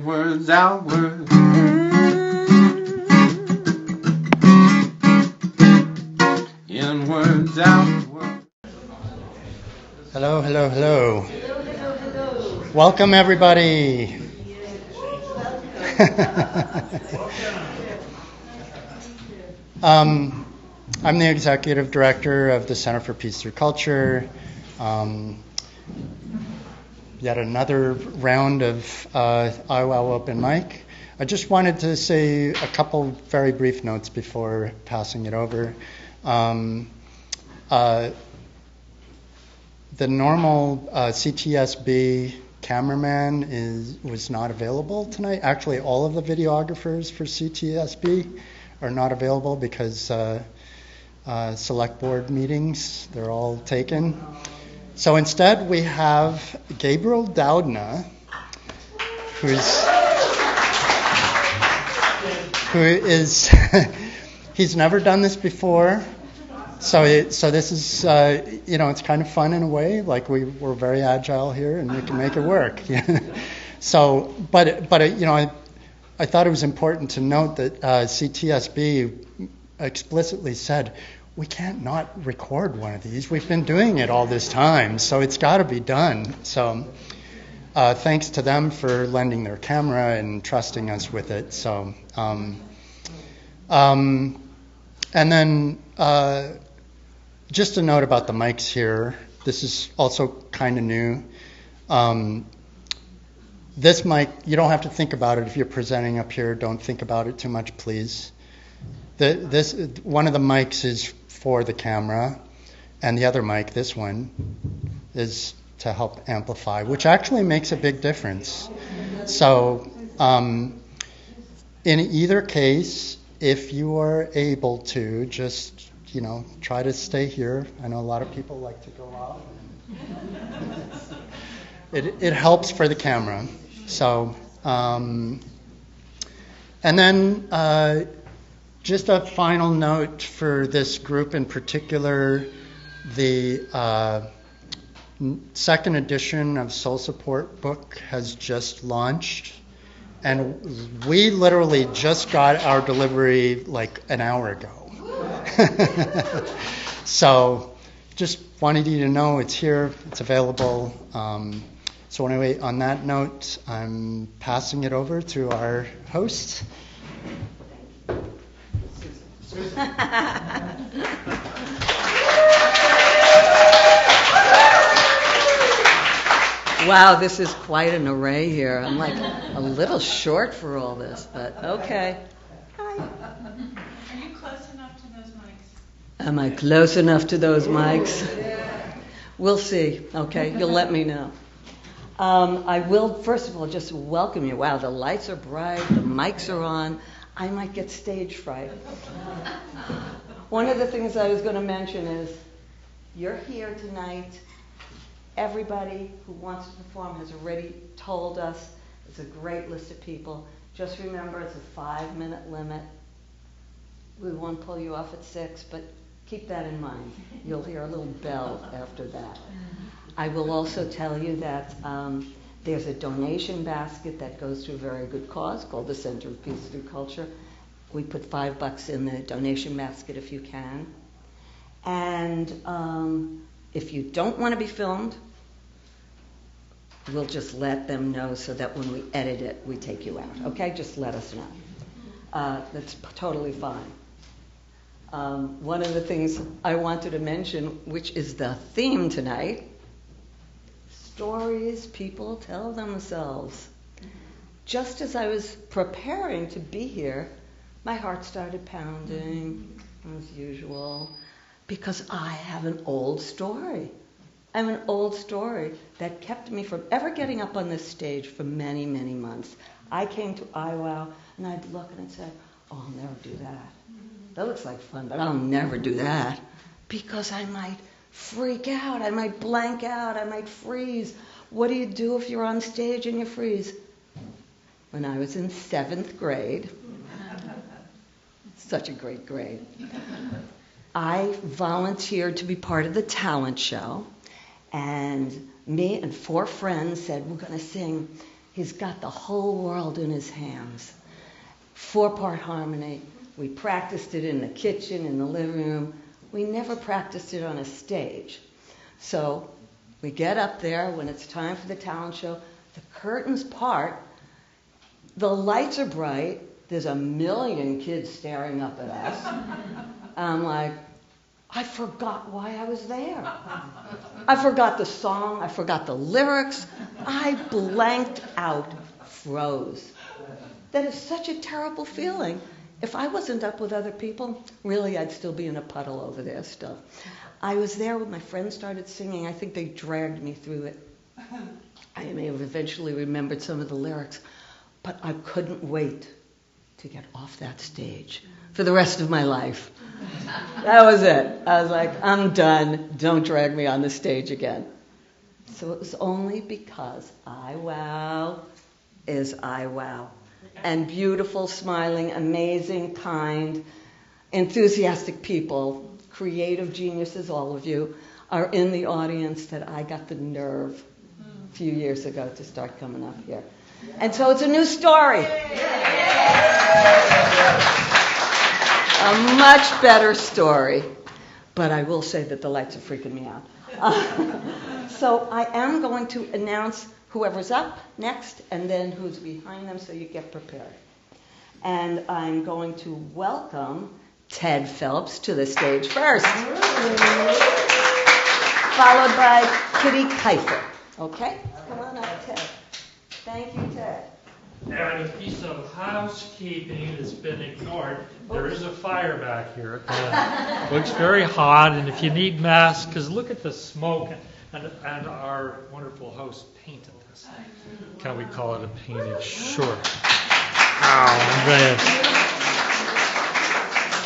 Inwards, outwards. Inwards, outwards. Hello, hello, hello. Hello, hello, hello. Welcome, everybody. I'm the executive director of the Center for Peace Through Culture. Yet another round of IWOW Open Mic. I just wanted to say a couple very brief notes before passing it over. The normal CTSB cameraman was not available tonight. Actually, all of the videographers for CTSB are not available because select board meetings, they're all taken. So instead we have Gabriel Doudna, who is he's never done this before. So this is, it's kind of fun in a way. Like we're very agile here, and we can make it work. So, but I thought it was important to note that CTSB explicitly said we can't not record one of these. We've been doing it all this time, so it's got to be done. So, thanks to them for lending their camera and trusting us with it. So, and then. Just a note about the mics here. This is also kind of new. This mic, you don't have to think about it if you're presenting up here. Don't think about it too much, please. One of the mics is for the camera, and the other mic, this one, is to help amplify, which actually makes a big difference. So, in either case, if you are able to, just try to stay here. I know a lot of people like to go off. It helps for the camera. So, and then just a final note for this group in particular, the second edition of Soul Support book has just launched. And we literally just got our delivery like an hour ago. So just wanted you to know it's here, it's available. So anyway, on that note, I'm passing it over to our host. Wow, this is quite an array here. I'm like a little short for all this, but okay. Hi. Are you close enough to those mics? Am I close enough to those mics? We'll see. Okay, you'll let me know. I will, first of all, just welcome you. Wow, the lights are bright, the mics are on. I might get stage fright. One of the things I was going to mention is you're here tonight. Everybody who wants to perform has already told us. It's a great list of people. Just remember, it's a 5-minute limit. We won't pull you off at 6, but keep that in mind. You'll hear a little bell after that. I will also tell you that there's a donation basket that goes to a very good cause called the Center of Peace Through Culture. We put $5 in the donation basket if you can. And if you don't want to be filmed, we'll just let them know so that when we edit it, we take you out. Okay? Just let us know. That's totally fine. One of the things I wanted to mention, which is the theme tonight, stories people tell themselves. Just as I was preparing to be here, my heart started pounding, as usual, because I have an old story. I have an old story that kept me from ever getting up on this stage for many, many months. I came to IWOW, and I'd look and I'd say, oh, I'll never do that. That looks like fun, but I'll never do that. Because I might freak out, I might blank out, I might freeze. What do you do if you're on stage and you freeze? When I was in 7th grade, such a great grade, I volunteered to be part of the talent show, and me and 4 friends said, we're going to sing He's got the whole world in his hands. 4-part harmony. We practiced it in the kitchen, in the living room. We never practiced it on a stage. So we get up there when it's time for the talent show. The curtains part. The lights are bright. There's a million kids staring up at us. I'm like, I forgot why I was there. I forgot the song. I forgot the lyrics. I blanked out, froze. That is such a terrible feeling. If I wasn't up with other people, really, I'd still be in a puddle over there still. I was there when my friends started singing. I think they dragged me through it. I may have eventually remembered some of the lyrics, but I couldn't wait to get off that stage for the rest of my life. That was it. I was like, I'm done. Don't drag me on the stage again. So it was only because IWOW is IWOW. And beautiful, smiling, amazing, kind, enthusiastic people, creative geniuses, all of you, are in the audience that I got the nerve a few years ago to start coming up here. And so it's a new story. A much better story. But I will say that the lights are freaking me out. So I am going to announce whoever's up next and then who's behind them so you get prepared. And I'm going to welcome Ted Phelps to the stage first. Followed by Kitty Kiefer. Okay? Come on up, Ted. Thank you, Ted. And a piece of housekeeping that's been ignored. There is a fire back here. It looks very hot, and if you need masks, because look at the smoke, and our wonderful host painted this. Can we call it a painting? Sure. Oh, man.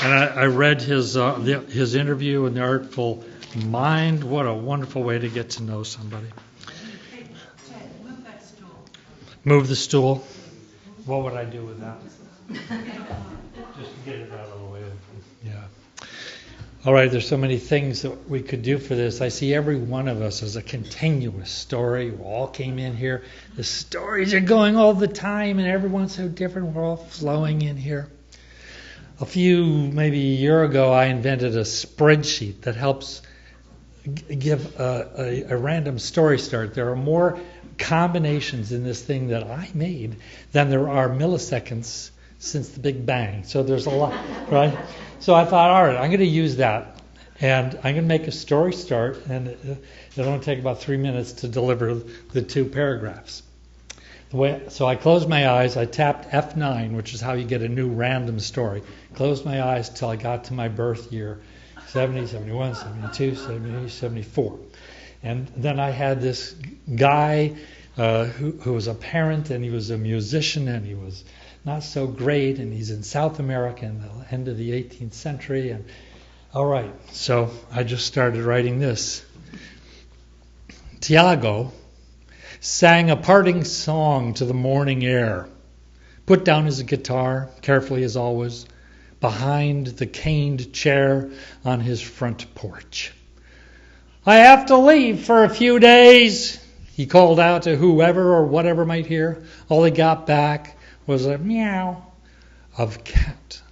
And I read his interview in The Artful Mind. What a wonderful way to get to know somebody. Hey, Ted, move that stool. Move the stool. What would I do with that? Just get it out of the way. Yeah. All right, there's so many things that we could do for this. I see every one of us as a continuous story. We all came in here. The stories are going all the time, and everyone's so different. We're all flowing in here. Maybe a year ago, I invented a spreadsheet that helps give a random story start. There are more combinations in this thing that I made than there are milliseconds since the Big Bang. So there's a lot, right? So I thought, all right, I'm going to use that, and I'm going to make a story start, and it'll only take about 3 minutes to deliver the 2 paragraphs. So I closed my eyes, I tapped F9, which is how you get a new random story. Closed my eyes till I got to my birth year, 70, 71, 72, 73, 74. And then I had this guy who was a parent, and he was a musician, and he was not so great, and he's in South America in the end of the 18th century. And all right, so I just started writing this. Tiago sang a parting song to the morning air, put down his guitar, carefully as always, behind the caned chair on his front porch. I have to leave for a few days, he called out to whoever or whatever might hear. All he got back was a meow of cat.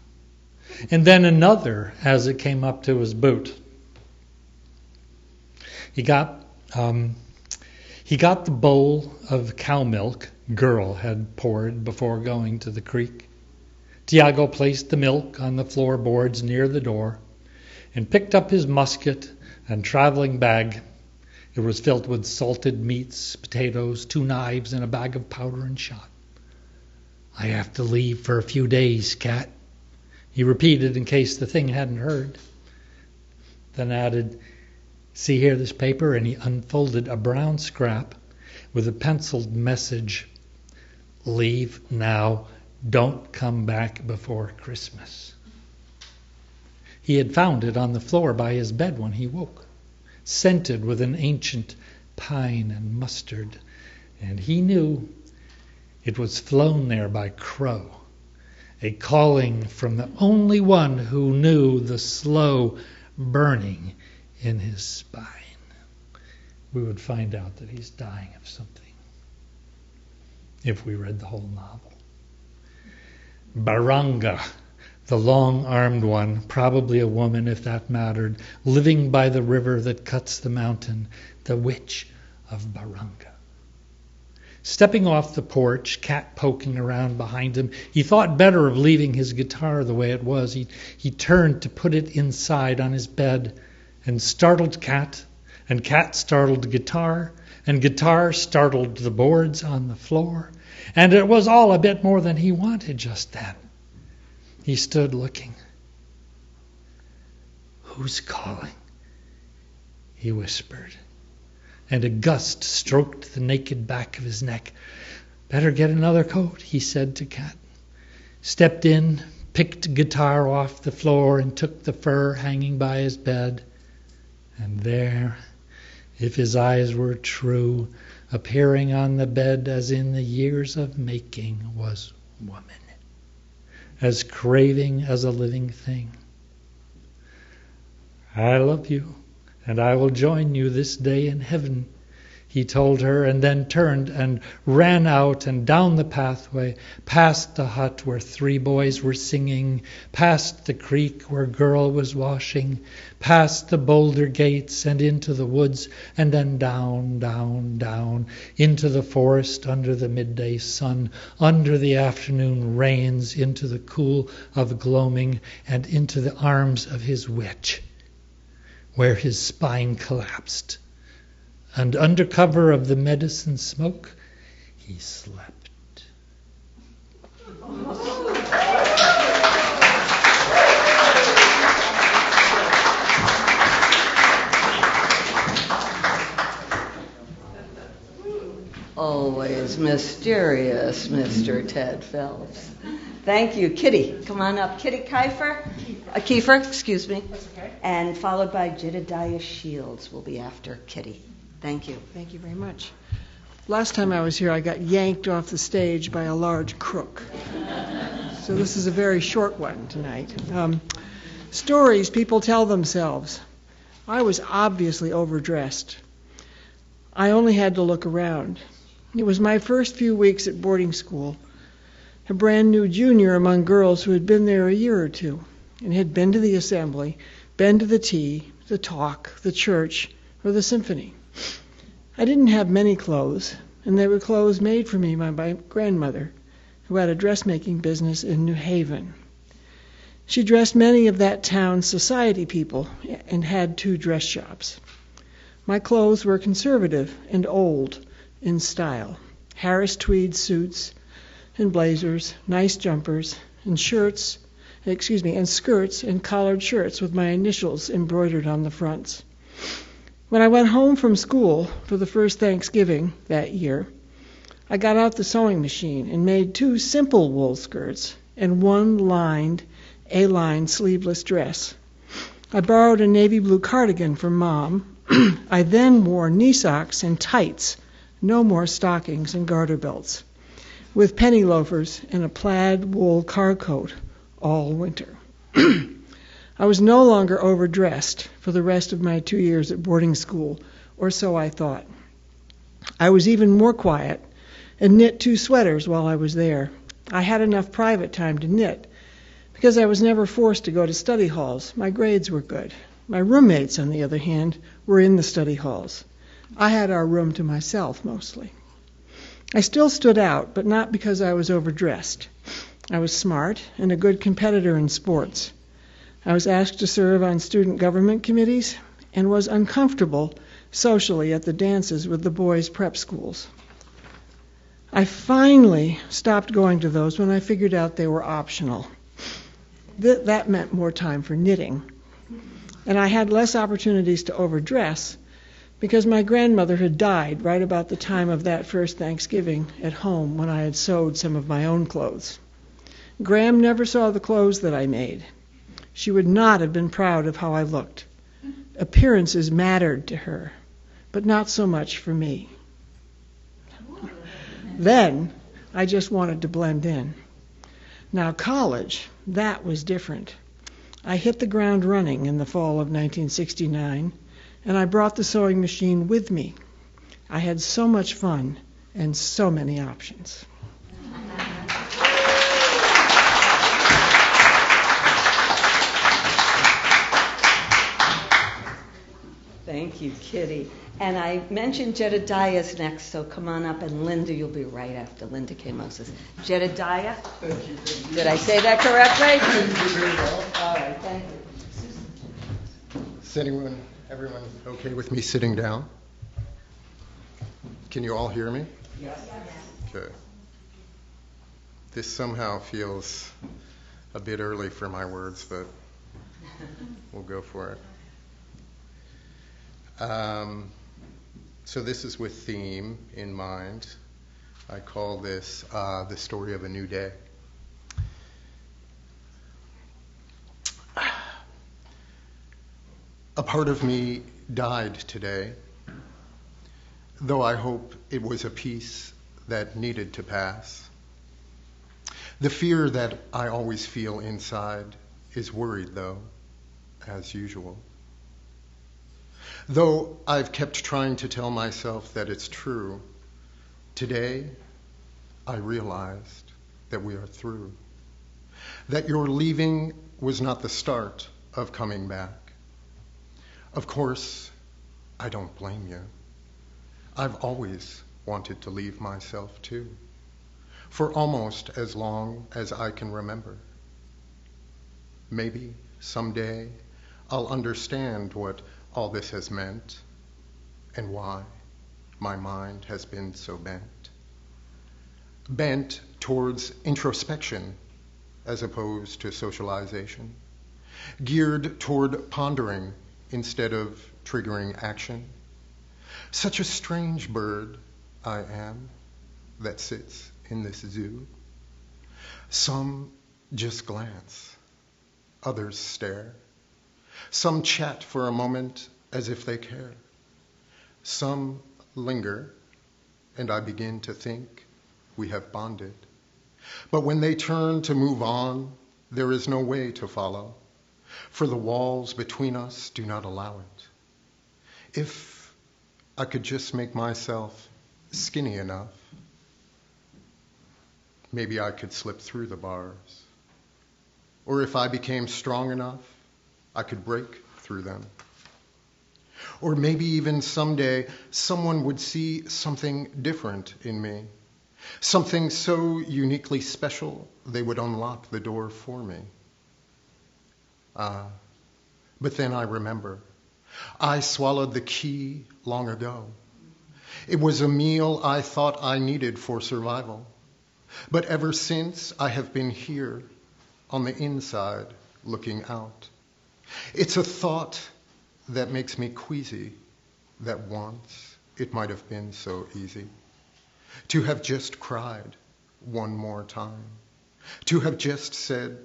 And then another as it came up to his boot. He got the bowl of cow milk girl had poured before going to the creek. Tiago placed the milk on the floorboards near the door and picked up his musket and traveling bag. It was filled with salted meats, potatoes, 2 knives, and a bag of powder and shot. I have to leave for a few days, Cat, he repeated in case the thing hadn't heard. Then added, see here this paper, and he unfolded a brown scrap with a penciled message, leave now, don't come back before Christmas. He had found it on the floor by his bed when he woke, scented with an ancient pine and mustard, and he knew it was flown there by crow, a calling from the only one who knew the slow burning in his spine. We would find out that he's dying of something. if we read the whole novel. Baranga, the long-armed one, probably a woman if that mattered, living by the river that cuts the mountain, the witch of Baranga. Stepping off the porch, Cat poking around behind him, he thought better of leaving his guitar the way it was. He turned to put it inside on his bed and startled Cat, and Cat startled guitar, and guitar startled the boards on the floor, and it was all a bit more than he wanted just then. He stood looking. "Who's calling?" he whispered, and a gust stroked the naked back of his neck. "Better get another coat," he said to Cat. Stepped in, picked guitar off the floor, and took the fur hanging by his bed. And there, if his eyes were true, appearing on the bed as in the years of making, was woman, as craving as a living thing. "I love you, and I will join you this day in heaven," he told her, and then turned and ran out and down the pathway, past the hut where 3 boys were singing, past the creek where a girl was washing, past the boulder gates and into the woods, and then down, down, down, into the forest under the midday sun, under the afternoon rains, into the cool of gloaming, and into the arms of his witch, where his spine collapsed. And under cover of the medicine smoke, he slept. Always mysterious, Mr. Ted Phelps. Thank you. Kitty, come on up. Kitty Kiefer, excuse me. That's okay. And followed by Jedediah Shields will be after Kitty. Thank you. Thank you very much. Last time I was here, I got yanked off the stage by a large crook. So this is a very short one tonight. Stories people tell themselves. I was obviously overdressed. I only had to look around. It was my first few weeks at boarding school, a brand new junior among girls who had been there a year or two and had been to the assembly, been to the tea, the talk, the church, or the symphony. I didn't have many clothes, and they were clothes made for me by my grandmother, who had a dressmaking business in New Haven. She dressed many of that town's society people and had 2 dress shops. My clothes were conservative and old in style. Harris tweed suits and blazers, nice jumpers, and skirts and collared shirts with my initials embroidered on the fronts. When I went home from school for the first Thanksgiving that year, I got out the sewing machine and made 2 simple wool skirts and 1 lined, A-line sleeveless dress. I borrowed a navy blue cardigan from Mom. I then wore knee socks and tights, no more stockings and garter belts, with penny loafers and a plaid wool car coat all winter. I was no longer overdressed for the rest of my 2 years at boarding school, or so I thought. I was even more quiet and knit 2 sweaters while I was there. I had enough private time to knit because I was never forced to go to study halls. My grades were good. My roommates, on the other hand, were in the study halls. I had our room to myself mostly. I still stood out, but not because I was overdressed. I was smart and a good competitor in sports. I was asked to serve on student government committees and was uncomfortable socially at the dances with the boys' prep schools. I finally stopped going to those when I figured out they were optional. That meant more time for knitting. And I had less opportunities to overdress because my grandmother had died right about the time of that first Thanksgiving at home when I had sewed some of my own clothes. Gram never saw the clothes that I made. She would not have been proud of how I looked. Appearances mattered to her, but not so much for me. Then I just wanted to blend in. Now college, that was different. I hit the ground running in the fall of 1969, and I brought the sewing machine with me. I had so much fun and so many options. Thank you, Kitty. And I mentioned Jedediah's next, so come on up, and Linda, you'll be right after Linda K. Moses. Jedediah? Thank you. Did I say that correctly? Very well. All right, thank you. Is everyone okay with me sitting down? Can you all hear me? Yes. Okay. This somehow feels a bit early for my words, but we'll go for it. So this is with theme in mind. I call this the story of a new day. A part of me died today, though I hope it was a piece that needed to pass. The fear that I always feel inside is worried, though, as usual. Though I've kept trying to tell myself that it's true, today I realized that we are through. That your leaving was not the start of coming back. Of course, I don't blame you. I've always wanted to leave myself too, for almost as long as I can remember. Maybe someday I'll understand what all this has meant and why my mind has been so bent. Bent towards introspection as opposed to socialization, geared toward pondering instead of triggering action. Such a strange bird I am that sits in this zoo. Some just glance, others stare. Some chat for a moment as if they care. Some linger, and I begin to think we have bonded. But when they turn to move on, there is no way to follow, for the walls between us do not allow it. If I could just make myself skinny enough, maybe I could slip through the bars. Or if I became strong enough, I could break through them. Or maybe even someday someone would see something different in me, something so uniquely special they would unlock the door for me. But then I remember, I swallowed the key long ago. It was a meal I thought I needed for survival. But ever since, I have been here on the inside looking out. It's a thought that makes me queasy that once it might have been so easy to have just cried one more time, to have just said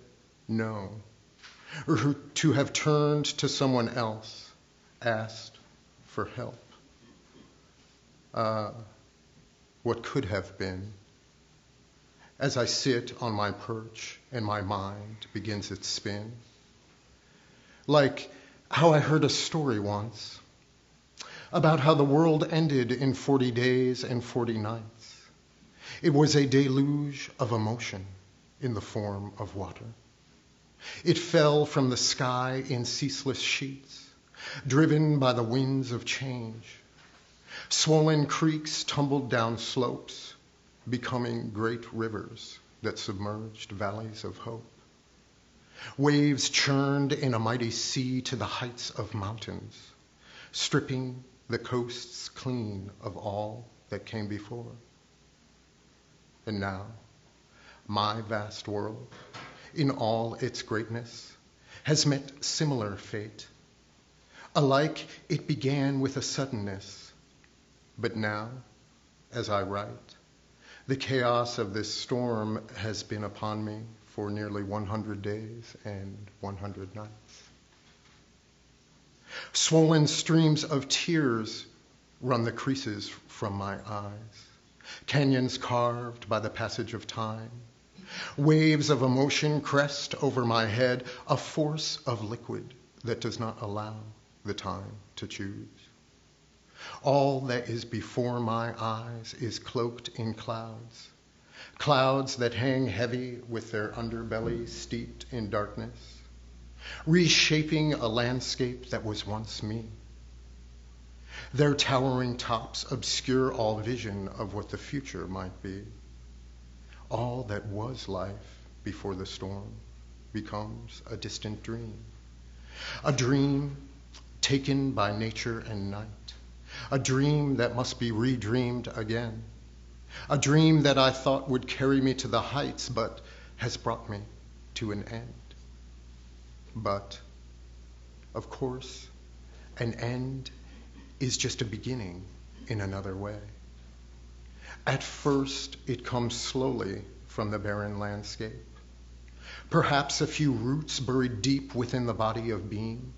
no, or to have turned to someone else, asked for help. What could have been? As I sit on my perch and my mind begins its spin, like how I heard a story once about how the world ended in 40 days and 40 nights. It was a deluge of emotion in the form of water. It fell from the sky in ceaseless sheets, driven by the winds of change. Swollen creeks tumbled down slopes, becoming great rivers that submerged valleys of hope. Waves churned in a mighty sea to the heights of mountains, stripping the coasts clean of all that came before. And now, my vast world, in all its greatness, has met similar fate. Alike, it began with a suddenness, but now, as I write, the chaos of this storm has been upon me for nearly 100 days and 100 nights. Swollen streams of tears run the creases from my eyes, canyons carved by the passage of time. Waves of emotion crest over my head, a force of liquid that does not allow the time to choose. All that is before my eyes is cloaked in clouds, clouds that hang heavy with their underbelly steeped in darkness, reshaping a landscape that was once me. Their towering tops obscure all vision of what the future might be. All that was life before the storm becomes a distant dream. A dream taken by nature and night. A dream that must be redreamed again. A dream that I thought would carry me to the heights, but has brought me to an end. But, of course, an end is just a beginning in another way. At first, it comes slowly from the barren landscape. Perhaps a few roots buried deep within the body of being,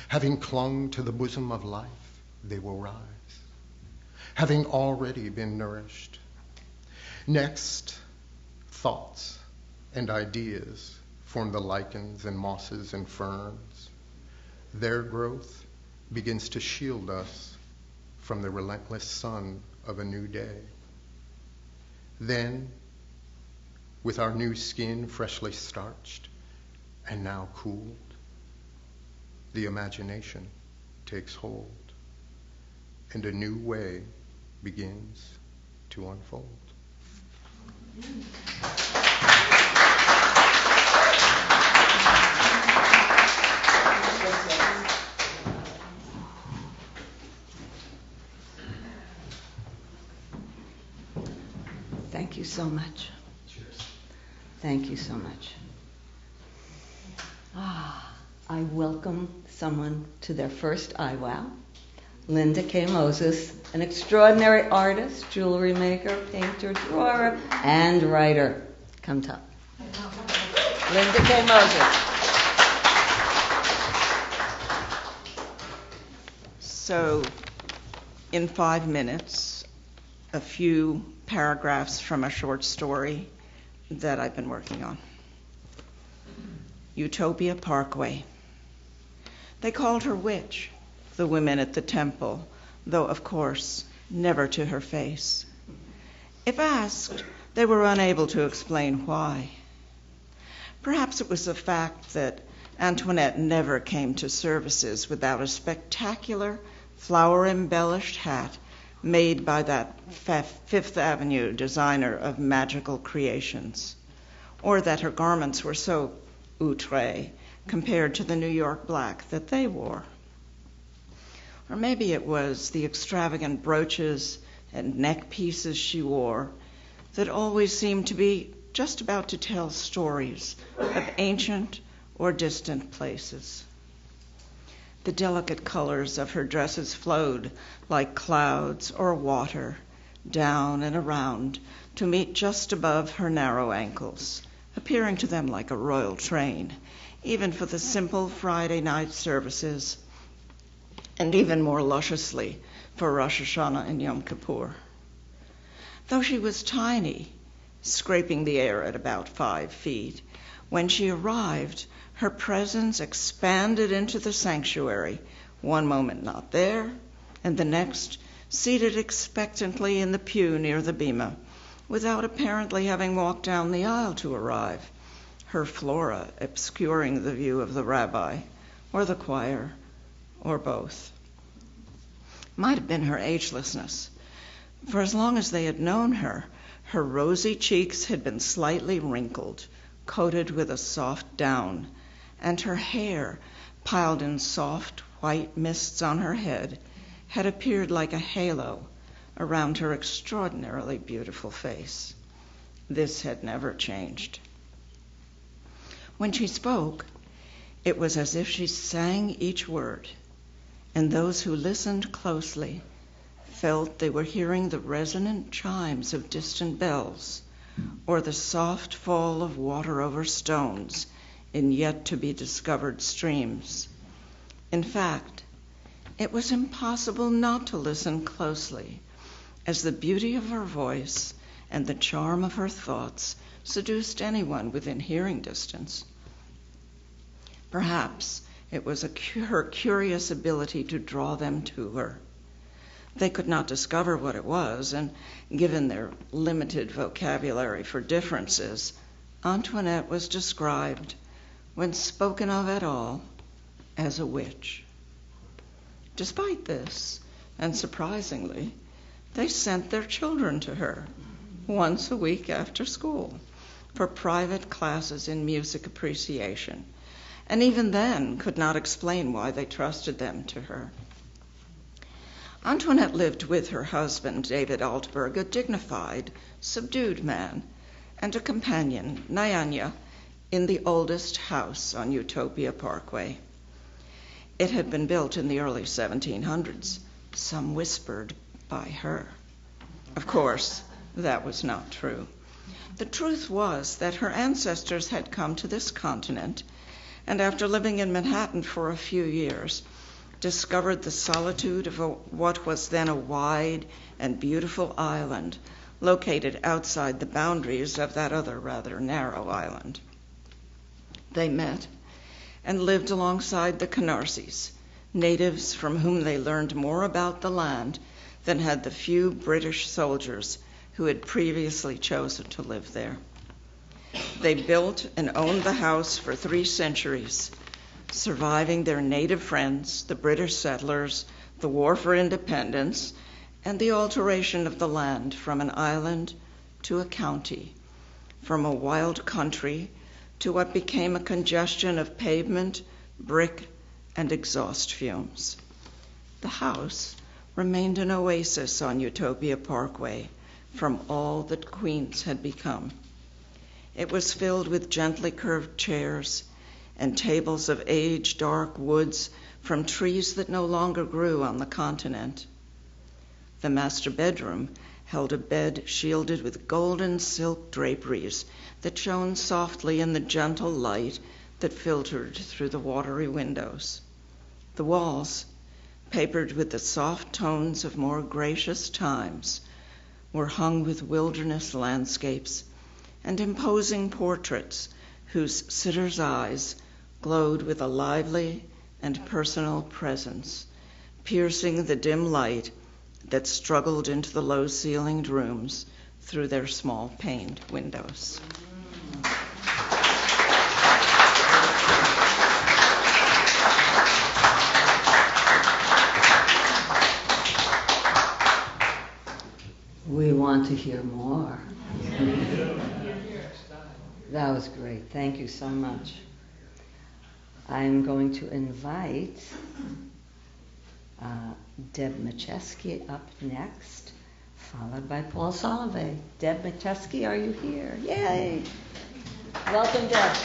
having clung to the bosom of life, they will rise, having already been nourished. Next, thoughts and ideas form the lichens and mosses and ferns. Their growth begins to shield us from the relentless sun of a new day. Then, with our new skin freshly starched and now cooled, the imagination takes hold, and a new way begins to unfold. Thank you so much. Thank you so much. I welcome someone to their first IWOW. Linda K. Moses, an extraordinary artist, jewelry maker, painter, drawer, and writer. Come talk. Linda K. Moses. So, in 5 minutes, a few paragraphs from a short story that I've been working on. Utopia Parkway. They called her witch, the women at the temple, though, of course, never to her face. If asked, they were unable to explain why. Perhaps it was the fact that Antoinette never came to services without a spectacular, flower-embellished hat made by that Fifth Avenue designer of magical creations, or that her garments were so outre compared to the New York black that they wore. Or maybe it was the extravagant brooches and neck pieces she wore that always seemed to be just about to tell stories of ancient or distant places. The delicate colors of her dresses flowed like clouds or water down and around to meet just above her narrow ankles, appearing to them like a royal train, even for the simple Friday night services, and even more lusciously for Rosh Hashanah and Yom Kippur. Though she was tiny, scraping the air at about 5 feet, when she arrived, her presence expanded into the sanctuary, one moment not there, and the next seated expectantly in the pew near the bima, without apparently having walked down the aisle to arrive, her flora obscuring the view of the rabbi, or the choir, or both. Might have been her agelessness, for as long as they had known her, her rosy cheeks had been slightly wrinkled, coated with a soft down, and her hair, piled in soft white mists on her head, had appeared like a halo around her extraordinarily beautiful face. This had never changed. When she spoke, it was as if she sang each word, and those who listened closely felt they were hearing the resonant chimes of distant bells, or the soft fall of water over stones in yet-to-be-discovered streams. In fact, it was impossible not to listen closely, as the beauty of her voice and the charm of her thoughts seduced anyone within hearing distance. Perhaps it was her curious ability to draw them to her. They could not discover what it was, and given their limited vocabulary for differences, Antoinette was described, when spoken of at all, as a witch. Despite this, and surprisingly, they sent their children to her once a week after school for private classes in music appreciation, and even then could not explain why they trusted them to her. Antoinette lived with her husband, David Altberg, a dignified, subdued man, and a companion, Nyanya, in the oldest house on Utopia Parkway. It had been built in the early 1700s, some whispered by her. Of course, that was not true. The truth was that her ancestors had come to this continent, and after living in Manhattan for a few years, discovered the solitude of what was then a wide and beautiful island located outside the boundaries of that other rather narrow island. They met and lived alongside the Canarsies, natives from whom they learned more about the land than had the few British soldiers who had previously chosen to live there. They built and owned the house for 3 centuries, surviving their native friends, the British settlers, the War for Independence, and the alteration of the land from an island to a county, from a wild country to what became a congestion of pavement, brick, and exhaust fumes. The house remained an oasis on Utopia Parkway from all that Queens had become. It was filled with gently curved chairs and tables of age-dark woods from trees that no longer grew on the continent. The master bedroom held a bed shielded with golden silk draperies that shone softly in the gentle light that filtered through the watery windows. The walls, papered with the soft tones of more gracious times, were hung with wilderness landscapes and imposing portraits whose sitters' eyes glowed with a lively and personal presence, piercing the dim light that struggled into the low-ceilinged rooms through their small paned windows. We want to hear more. That was great. Thank you so much. I'm going to invite Deb Macheski up next, followed by Paul Soloway. Deb Macheski, are you here? Yay! Welcome, Deb.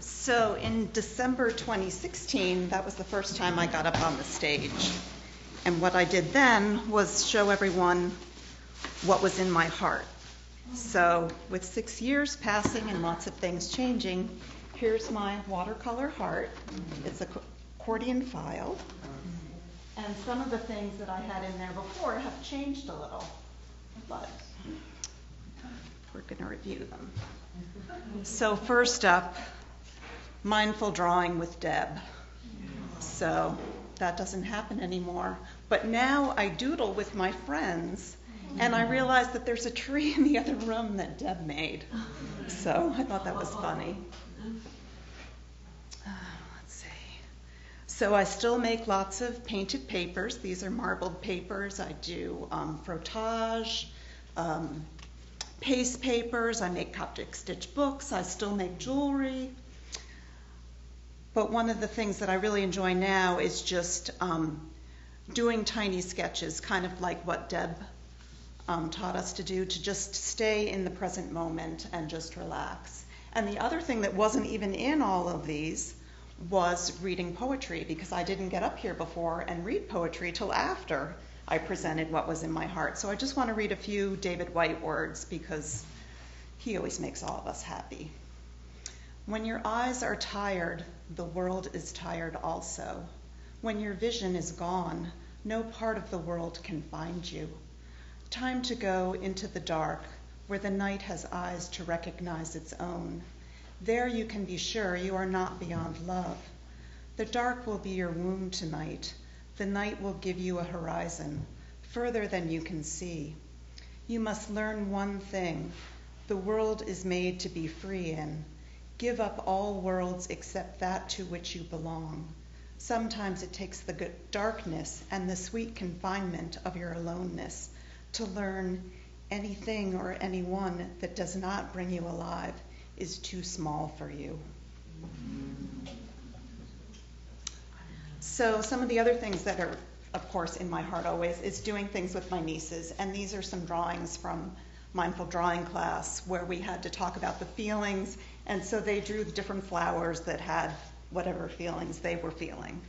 So in December 2016, that was the first time I got up on the stage. And what I did then was show everyone what was in my heart. So with 6 years passing and lots of things changing, here's my watercolor heart. It's a accordion file. And some of the things that I had in there before have changed a little, but we're going to review them. So first up, mindful drawing with Deb. So that doesn't happen anymore. But now I doodle with my friends, and I realize that there's a tree in the other room that Deb made. So I thought that was funny. Let's see. So I still make lots of painted papers. These are marbled papers. I do frottage, paste papers. I make Coptic stitch books. I still make jewelry. But one of the things that I really enjoy now is just doing tiny sketches, kind of like what Deb taught us to do, to just stay in the present moment and just relax. And the other thing that wasn't even in all of these was reading poetry, because I didn't get up here before and read poetry till after I presented what was in my heart. So I just want to read a few David Whyte words, because he always makes all of us happy. When your eyes are tired, the world is tired also. When your vision is gone, no part of the world can find you. Time to go into the dark, where the night has eyes to recognize its own. There you can be sure you are not beyond love. The dark will be your womb tonight. The night will give you a horizon, further than you can see. You must learn one thing. The world is made to be free in. Give up all worlds except that to which you belong. Sometimes it takes the good darkness and the sweet confinement of your aloneness to learn anything or anyone that does not bring you alive is too small for you. So some of the other things that are, of course, in my heart always is doing things with my nieces. And these are some drawings from mindful drawing class where we had to talk about the feelings. And so they drew the different flowers that had whatever feelings they were feeling.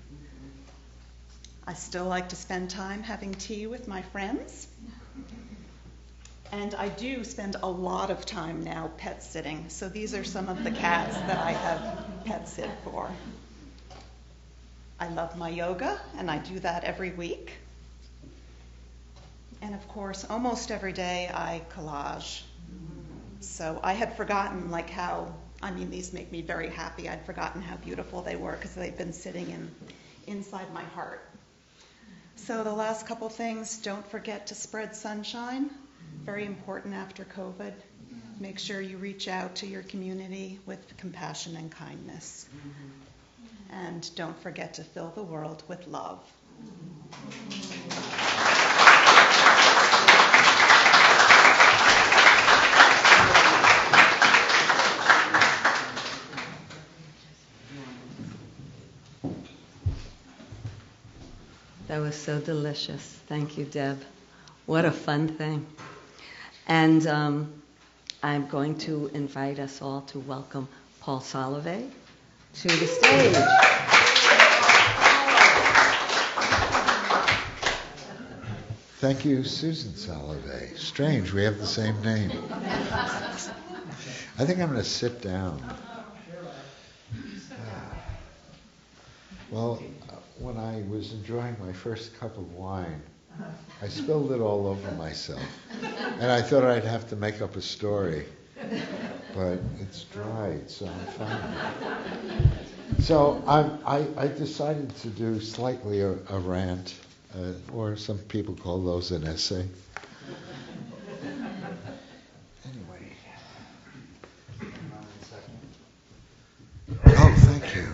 I still like to spend time having tea with my friends. And I do spend a lot of time now pet sitting. So these are some of the cats that I have pet sit for. I love my yoga, and I do that every week. And of course, almost every day I collage. So I had forgotten these make me very happy. I'd forgotten how beautiful they were because they've been sitting inside my heart. So the last couple things, don't forget to spread sunshine. Very important after COVID. Make sure you reach out to your community with compassion and kindness. And don't forget to fill the world with love. That was so delicious. Thank you, Deb. What a fun thing. And I'm going to invite us all to welcome Paul Salovey to the stage. Thank you, Susan Salovey. Strange, we have the same name. I think I'm going to sit down. Well, when I was enjoying my first cup of wine, I spilled it all over myself. And I thought I'd have to make up a story. But it's dried, so I'm fine. So I decided to do slightly a rant, or some people call those an essay. Anyway. Oh, thank you.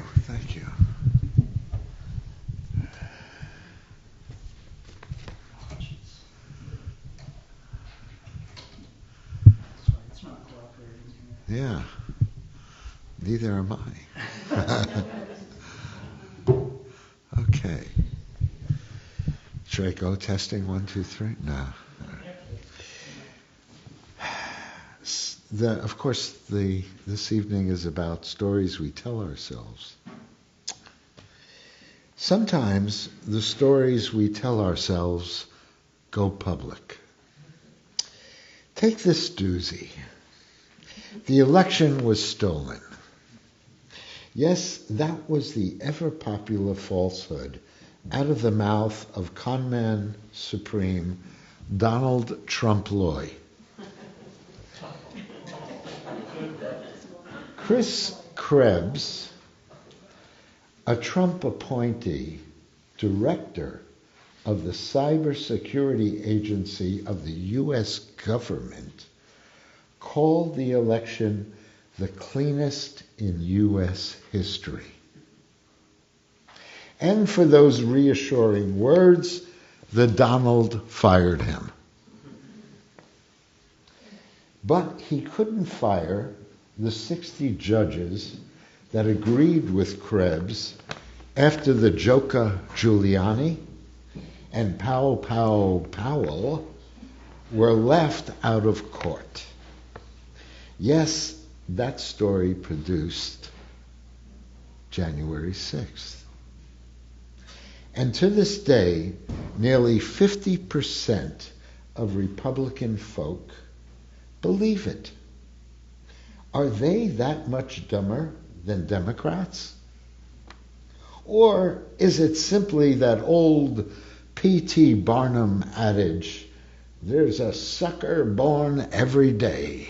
Yeah, neither am I. Okay. Should I go testing 1, 2, 3? No. Of course, this evening is about stories we tell ourselves. Sometimes the stories we tell ourselves go public. Take this doozy. The election was stolen. Yes, that was the ever-popular falsehood out of the mouth of conman supreme Donald Trump-Loy. Chris Krebs, a Trump appointee, director of the cybersecurity agency of the U.S. government, called the election the cleanest in U.S. history. And for those reassuring words, the Donald fired him. But he couldn't fire the 60 judges that agreed with Krebs after the Joker Giuliani and Powell were left out of court. Yes, that story produced January 6th. And to this day, nearly 50% of Republican folk believe it. Are they that much dumber than Democrats? Or is it simply that old P.T. Barnum adage, there's a sucker born every day?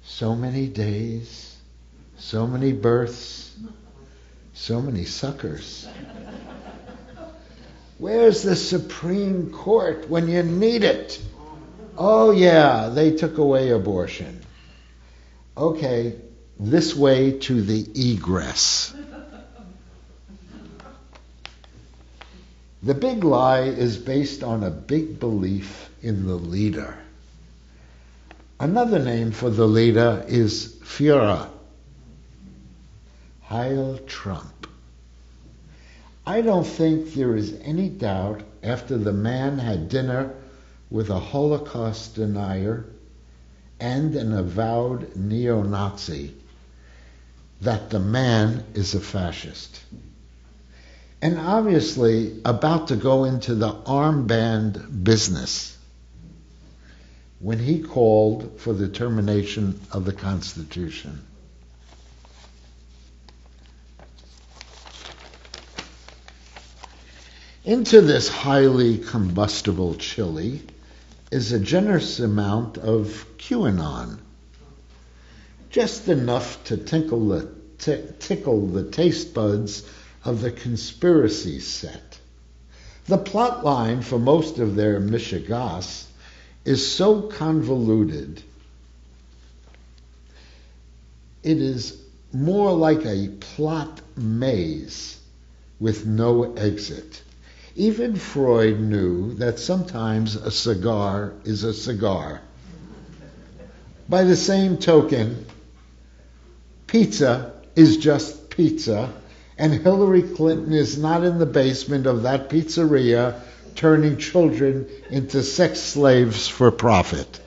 So many days, So many births, so many suckers. Where's the Supreme Court when you need it? Oh yeah, they took away abortion. Okay, this way to the egress. The big lie is based on a big belief in the leader. Another name for the leader is Führer. Heil Trump. I don't think there is any doubt after the man had dinner with a Holocaust denier and an avowed neo-Nazi that the man is a fascist. And obviously about to go into the armband business when he called for the termination of the Constitution. Into this highly combustible chili is a generous amount of QAnon, just enough to tickle the taste buds of the conspiracy set. The plot line for most of their mishigas is so convoluted, it is more like a plot maze with no exit. Even Freud knew that sometimes a cigar is a cigar. By the same token, pizza is just pizza, and Hillary Clinton is not in the basement of that pizzeria turning children into sex slaves for profit.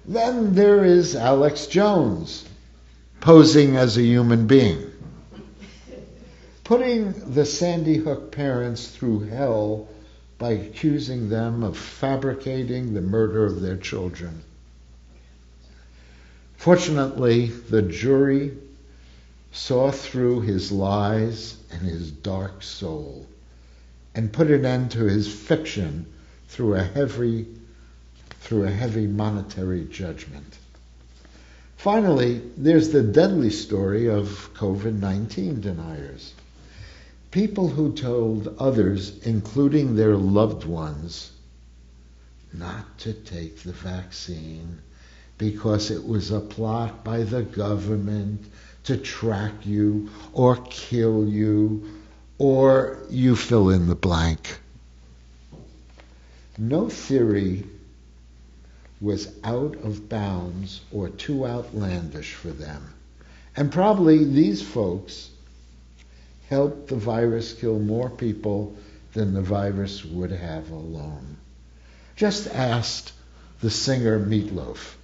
Then there is Alex Jones, posing as a human being, putting the Sandy Hook parents through hell by accusing them of fabricating the murder of their children. Fortunately, the jury saw through his lies and his dark soul and put an end to his fiction through a heavy monetary judgment. Finally, there's the deadly story of COVID-19 deniers. People who told others, including their loved ones, not to take the vaccine because it was a plot by the government to track you or kill you, or you fill in the blank. No theory was out of bounds or too outlandish for them. And probably these folks helped the virus kill more people than the virus would have alone. Just asked the singer Meatloaf.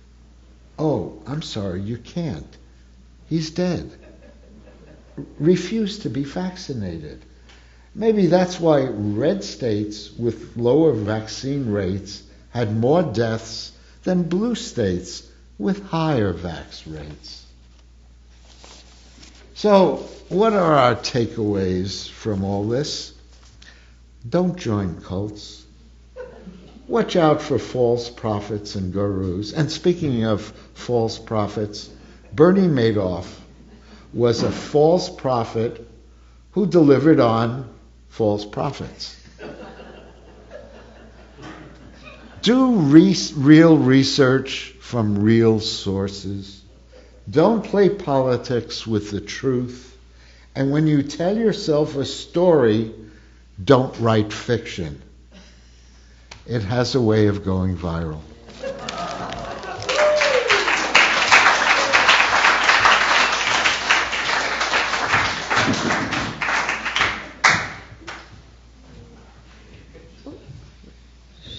Oh, I'm sorry, you can't. He's dead. Refused to be vaccinated. Maybe that's why red states with lower vaccine rates had more deaths than blue states with higher vax rates. So, what are our takeaways from all this? Don't join cults. Watch out for false prophets and gurus. And speaking of false prophets, Bernie Madoff was a false prophet who delivered on false prophets. Do real research from real sources. Don't play politics with the truth. And when you tell yourself a story, don't write fiction. It has a way of going viral.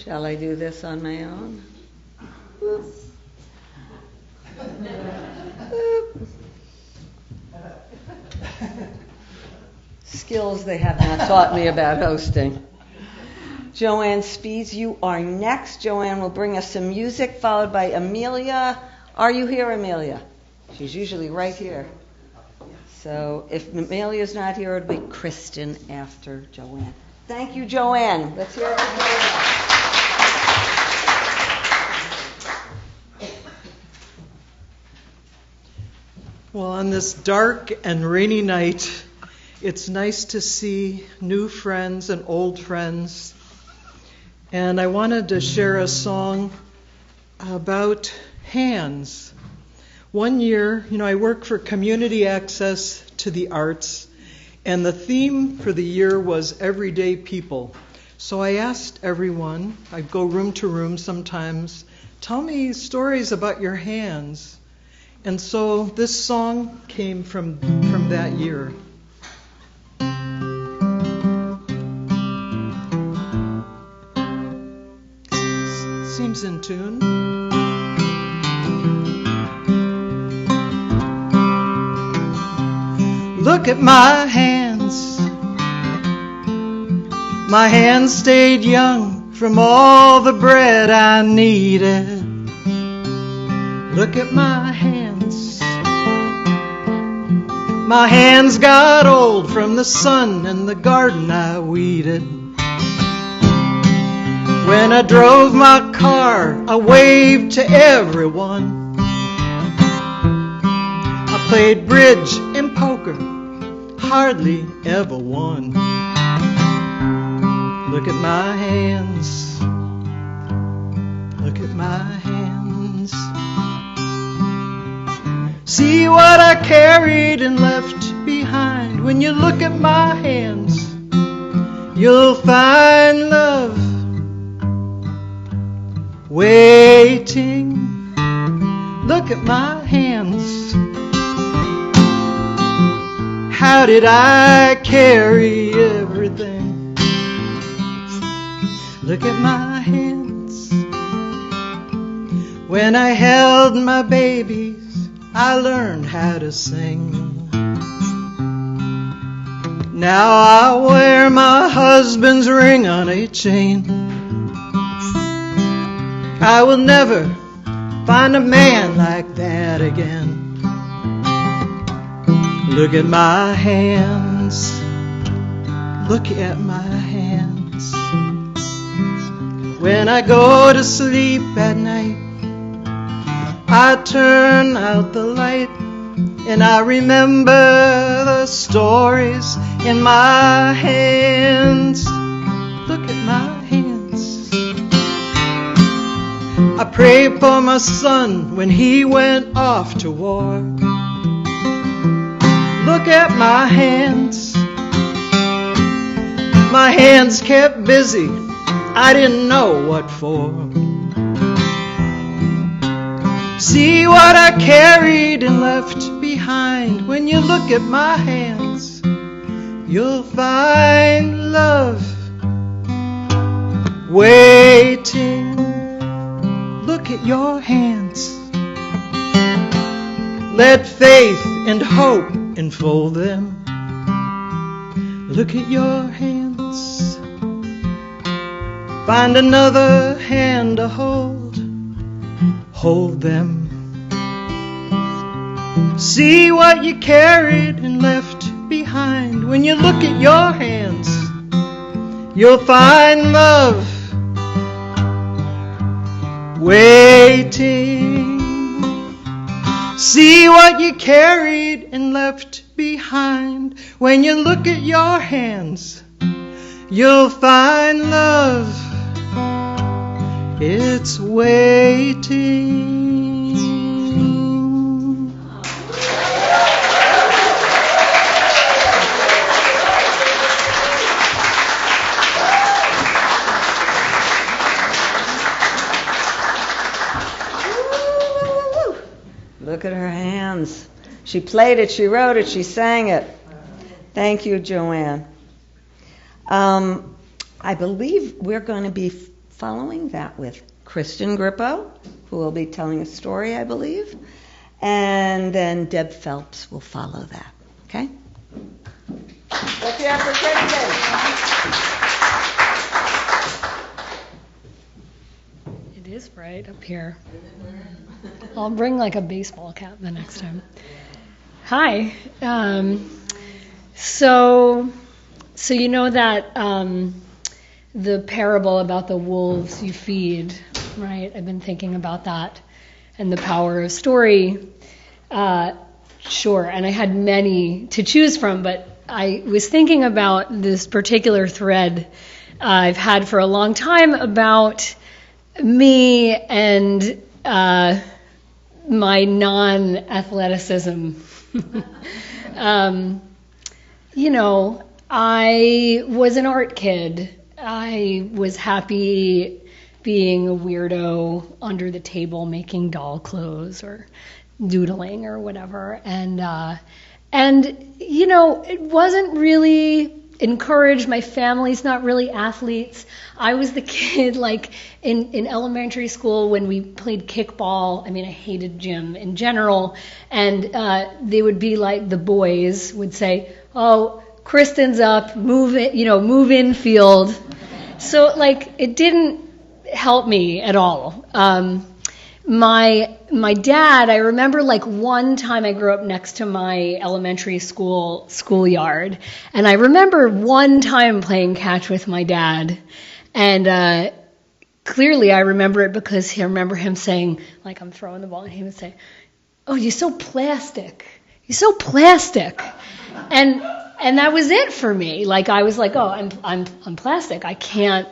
Shall I do this on my own? Whoop. Whoop. Skills they have not taught me about hosting. Joanne Spees, you are next. Joanne will bring us some music, followed by Amelia. Are you here, Amelia? She's usually right here. So if Amelia's not here, it'll be Kristen after Joanne. Thank you, Joanne. Let's hear it for Joanne. Well, on this dark and rainy night, it's nice to see new friends and old friends. And I wanted to share a song about hands. One year, I work for Community Access to the Arts, and the theme for the year was Everyday People. So I asked everyone, I'd go room to room sometimes, tell me stories about your hands. And so this song came from that year. Seems in tune. Look at my hands. My hands stayed young from all the bread I needed. Look at my hands. My hands got old from the sun and the garden I weeded. When I drove my car, I waved to everyone. I played bridge and poker, hardly ever won. Look at my hands. Look at my hands. See what I carried and left behind. When you look at my hands, you'll find love waiting. Look at my hands. How did I carry everything? Look at my hands. When I held my babies, I learned how to sing. Now I wear my husband's ring on a chain. I will never find a man like that again. Look at my hands. Look at my hands. When I go to sleep at night, I turn out the light and I remember the stories in my hands. Look at my hands. I prayed for my son when he went off to war. Look at my hands. My hands kept busy. I didn't know what for. See what I carried and left behind. When you look at my hands, you'll find love waiting. Look at your hands. Let faith and hope enfold them. Look at your hands. Find another hand to hold. Hold them. See what you carried and left behind. When you look at your hands, you'll find love waiting. See what you carried and left behind. When you look at your hands, you'll find love. It's waiting. Look at her hands. She played it, she wrote it, she sang it. Thank you, Joanne. I believe we're going to be following that with Kristen Grippo, who will be telling a story, I believe. And then Deb Phelps will follow that. Okay? Let's hear it for Kristen. It is bright up here. I'll bring like a baseball cap the next time. Hi. So you know that the parable about the wolves you feed, right? I've been thinking about that and the power of story. Sure, and I had many to choose from, but I was thinking about this particular thread I've had for a long time about me and my non-athleticism. I was an art kid. I was happy being a weirdo under the table making doll clothes or doodling or whatever. And it wasn't really encouraged. My family's not really athletes. I was the kid, like, in elementary school when we played kickball. I mean, I hated gym in general. And they would be like, the boys would say, oh, Kristen's up, move in field. So, like, it didn't help me at all. My dad, I remember, like, one time I grew up next to my elementary schoolyard, and I remember one time playing catch with my dad, and clearly I remember it because I remember him saying, like, I'm throwing the ball, and he would say, oh, you're so plastic. You're so plastic. And that was it for me. Like, I was like, oh, I'm plastic. I can't.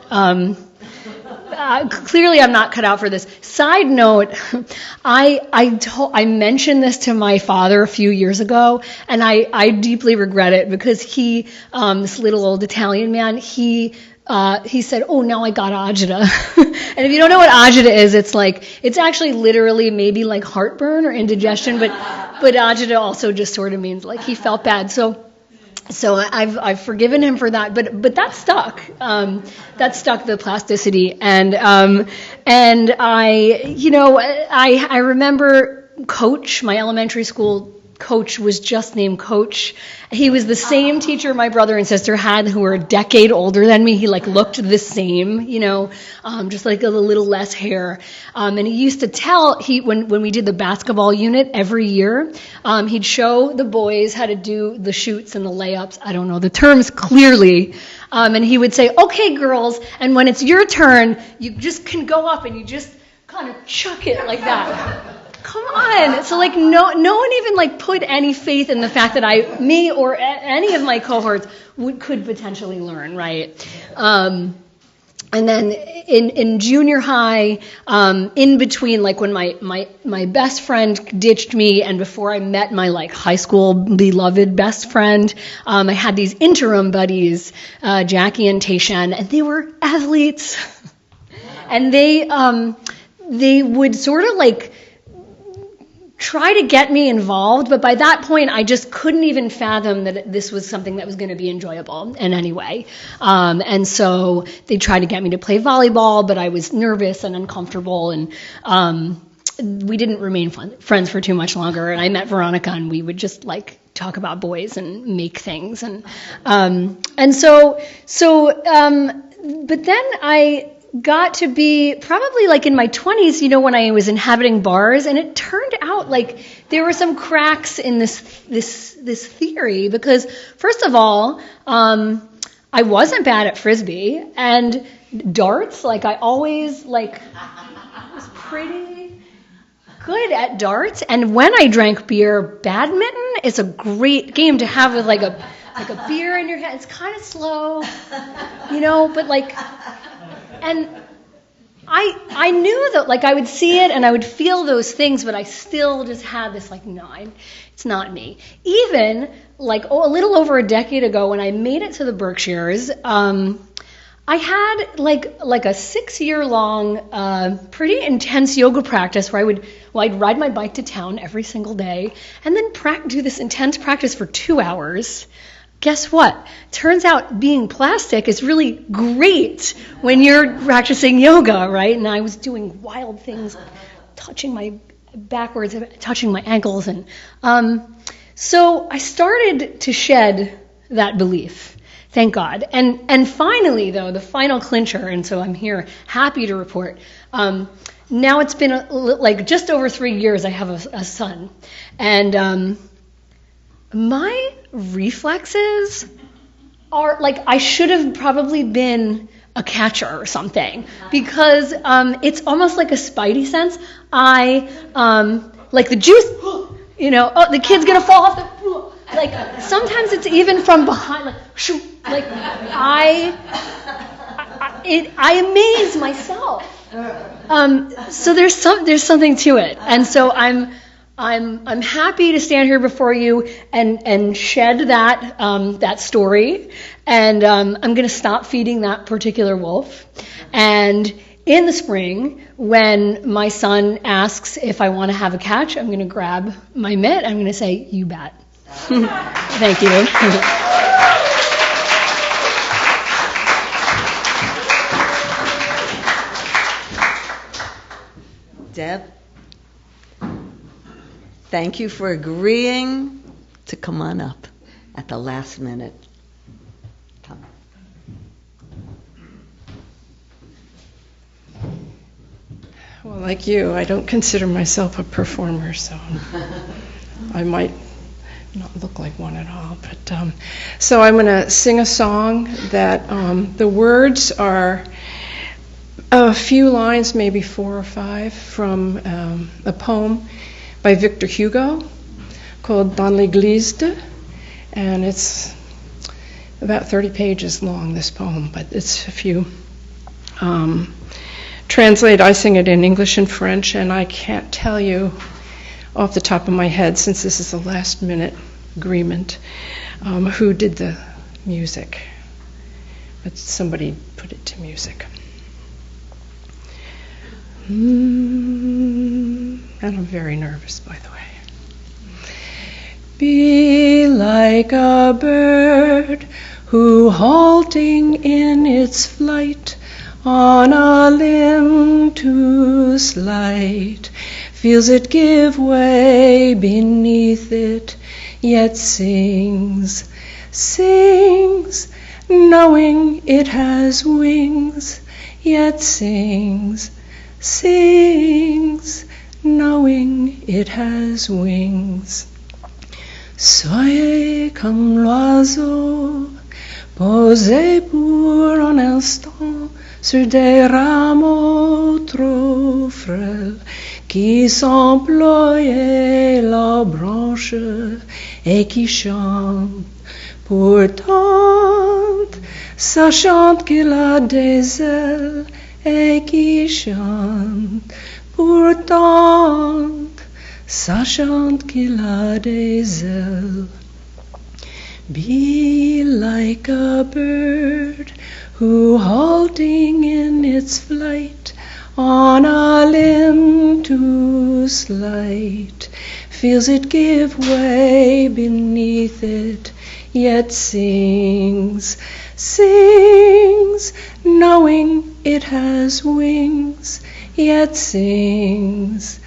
Clearly, I'm not cut out for this. Side note, I mentioned this to my father a few years ago, and I deeply regret it because he, this little old Italian man, he said, oh, now I got agita. And if you don't know what agita is, it's actually literally maybe like heartburn or indigestion, but agita also just sort of means like he felt bad. So I've forgiven him for that, but that stuck. That stuck, the plasticity, and I remember Coach, my elementary school coach was just named Coach. He was the same teacher my brother and sister had, who were a decade older than me. He looked the same, just like a little less hair. And he used to tell, when we did the basketball unit every year, he'd show the boys how to do the shoots and the layups. I don't know the terms clearly. And he would say, okay, girls, and when it's your turn, you just can go up and you just kind of chuck it like that. Come on. So no one even put any faith in the fact that me or any of my cohorts could potentially learn, right? And then in junior high, in between, when my best friend ditched me and before I met my high school beloved best friend, I had these interim buddies, Jackie and Tayshan, and they were athletes. And they would sort of try to get me involved, but by that point I just couldn't even fathom that this was something that was going to be enjoyable in any way. And so they tried to get me to play volleyball, but I was nervous and uncomfortable, and we didn't remain friends for too much longer. And I met Veronica, and we would just talk about boys and make things, but then I got to be probably in my 20s, when I was inhabiting bars, and it turned out there were some cracks in this theory, because first of all, I wasn't bad at frisbee, and darts, I always was pretty good at darts, and when I drank beer, badminton is a great game to have with a beer in your hand. It's kind of slow, but and I knew that I would see it and I would feel those things, but I still just had this no, it's not me. Even a little over a decade ago, when I made it to the Berkshires, I had a 6-year-long pretty intense yoga practice where I'd ride my bike to town every single day and then do this intense practice for 2 hours. Guess what? Turns out being plastic is really great when you're practicing yoga, right? And I was doing wild things, touching my backwards, touching my ankles. And so I started to shed that belief, thank God. And finally, though, the final clincher, and so I'm here happy to report, now it's been just over 3 years I have a son. And my reflexes are I should have probably been a catcher or something, because it's almost like a spidey sense. I the juice, oh, the kid's gonna fall off the, like, sometimes it's even from behind, like, shoo, like, I amaze myself. So there's something to it, and so I'm happy to stand here before you and shed that story, and I'm going to stop feeding that particular wolf. And in the spring, when my son asks if I want to have a catch, I'm going to grab my mitt. I'm going to say, "You bet." Thank you. Deb, thank you for agreeing to come on up at the last minute. Come. Well, like you, I don't consider myself a performer, so I might not look like one at all. But so I'm going to sing a song that the words are a few lines, maybe 4 or 5, from a poem by Victor Hugo called Dans l'église de, and it's about 30 pages long, this poem, but it's a few. I sing it in English and French, and I can't tell you off the top of my head, since this is a last-minute agreement, who did the music, but somebody put it to music. And I'm very nervous, by the way. Be like a bird who, halting in its flight, on a limb too slight, feels it give way beneath it, yet sings, knowing it has wings, yet sings, knowing it has wings. Soyez comme l'oiseau, posé pour un instant sur des rameaux trop frêles qui s'emploient la branche et qui chantent. Pourtant, ça chante qu'il a des ailes et qui chante. Pourtant, ça chante qu'il a des ailes. Be like a bird who, halting in its flight, on a limb too slight, feels it give way beneath it, yet sings, knowing it has wings, yet sings,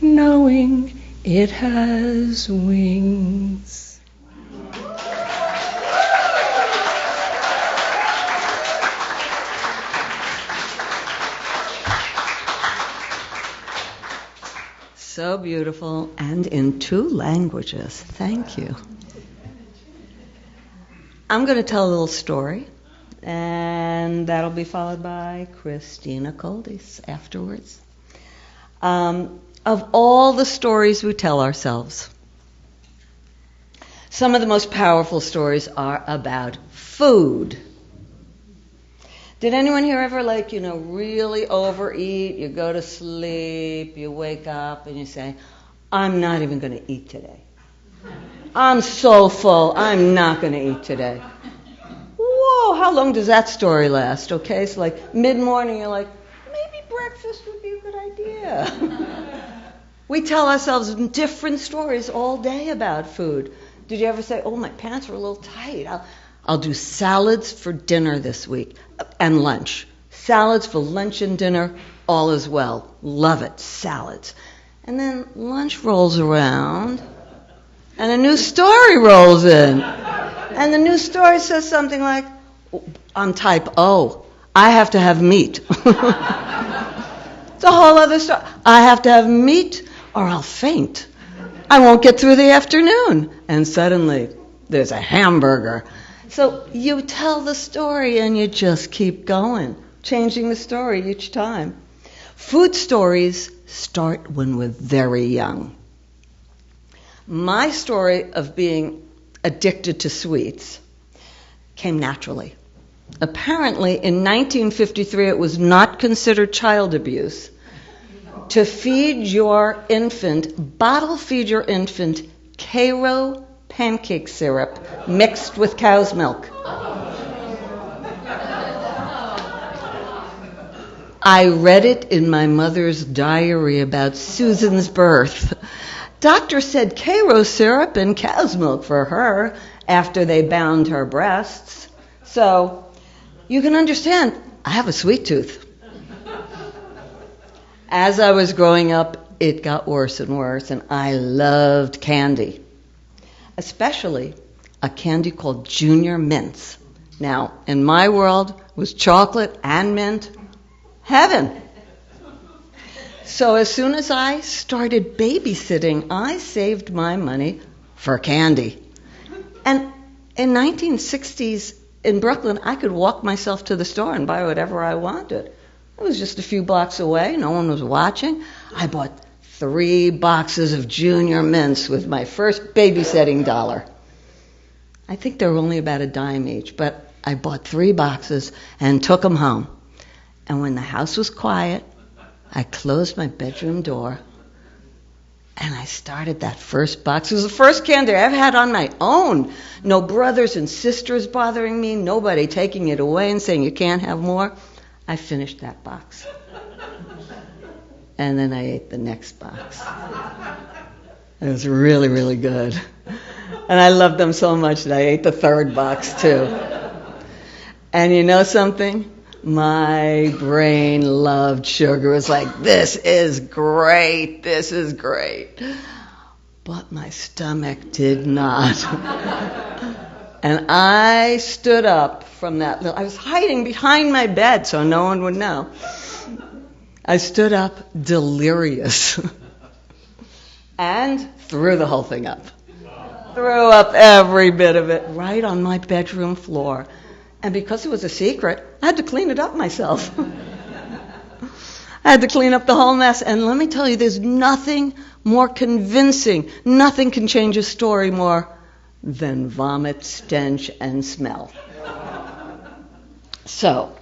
knowing it has wings. So beautiful, and in 2 languages. Thank you. I'm going to tell a little story, and that'll be followed by Christina Coldis afterwards. Of all the stories we tell ourselves, some of the most powerful stories are about food. Did anyone here ever, really overeat? You go to sleep, you wake up, and you say, I'm not even going to eat today. I'm so full, I'm not going to eat today. Whoa, how long does that story last? Okay, so mid-morning, you're like, maybe breakfast would be a good idea. We tell ourselves different stories all day about food. Did you ever say, oh, my pants are a little tight, I'll do salads for dinner this week and lunch. Salads for lunch and dinner, all is well. Love it, salads. And then lunch rolls around and a new story rolls in. And the new story says something like, I'm type O. I have to have meat. It's a whole other story. I have to have meat or I'll faint. I won't get through the afternoon. And suddenly there's a hamburger. So you tell the story and you just keep going, changing the story each time. Food stories start when we're very young. My story of being addicted to sweets came naturally. Apparently, in 1953, it was not considered child abuse to feed your infant, bottle feed your infant, Cairo pancake syrup mixed with cow's milk. I read it in my mother's diary about Susan's birth. Doctor said Cairo syrup and cow's milk for her after they bound her breasts. So you can understand, I have a sweet tooth. As I was growing up, it got worse and worse, and I loved candy, especially a candy called Junior Mints. Now, in my world, it was chocolate and mint, heaven. So as soon as I started babysitting, I saved my money for candy. And in 1960s in Brooklyn, I could walk myself to the store and buy whatever I wanted. It was just a few blocks away. No one was watching. I bought 3 boxes of Junior Mints with my first babysitting dollar. I think they were only about a dime each, but I bought 3 boxes and took them home. And when the house was quiet, I closed my bedroom door and I started that first box. It was the first candy I ever had on my own. No brothers and sisters bothering me, nobody taking it away and saying you can't have more. I finished that box. And then I ate the next box. It was really, really good. And I loved them so much that I ate the 3rd box too. And you know something? My brain loved sugar. It was like, this is great, this is great. But my stomach did not. And I stood up from that I was hiding behind my bed so no one would know. I stood up delirious and threw the whole thing up. Threw up every bit of it right on my bedroom floor. And because it was a secret, I had to clean it up myself. I had to clean up the whole mess. And let me tell you, there's nothing more convincing, nothing can change a story more than vomit, stench, and smell. So,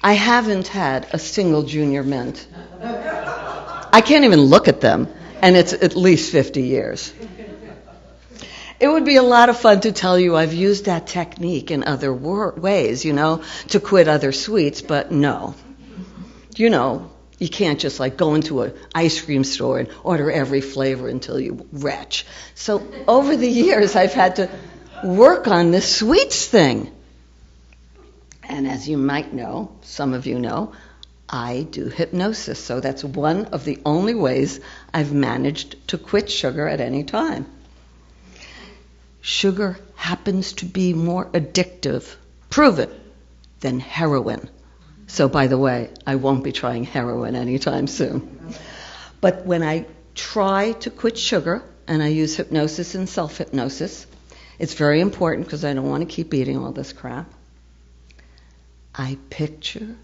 I haven't had a single Junior Mint. I can't even look at them, and it's at least 50 years. It would be a lot of fun to tell you I've used that technique in other ways, to quit other sweets, but no. You can't just go into an ice cream store and order every flavor until you retch. So over the years, I've had to work on this sweets thing. And as you might know, some of you know, I do hypnosis. So that's one of the only ways I've managed to quit sugar at any time. Sugar happens to be more addictive, proven, than heroin. So, by the way, I won't be trying heroin anytime soon. But when I try to quit sugar, and I use hypnosis and self-hypnosis, it's very important because I don't want to keep eating all this crap. I picture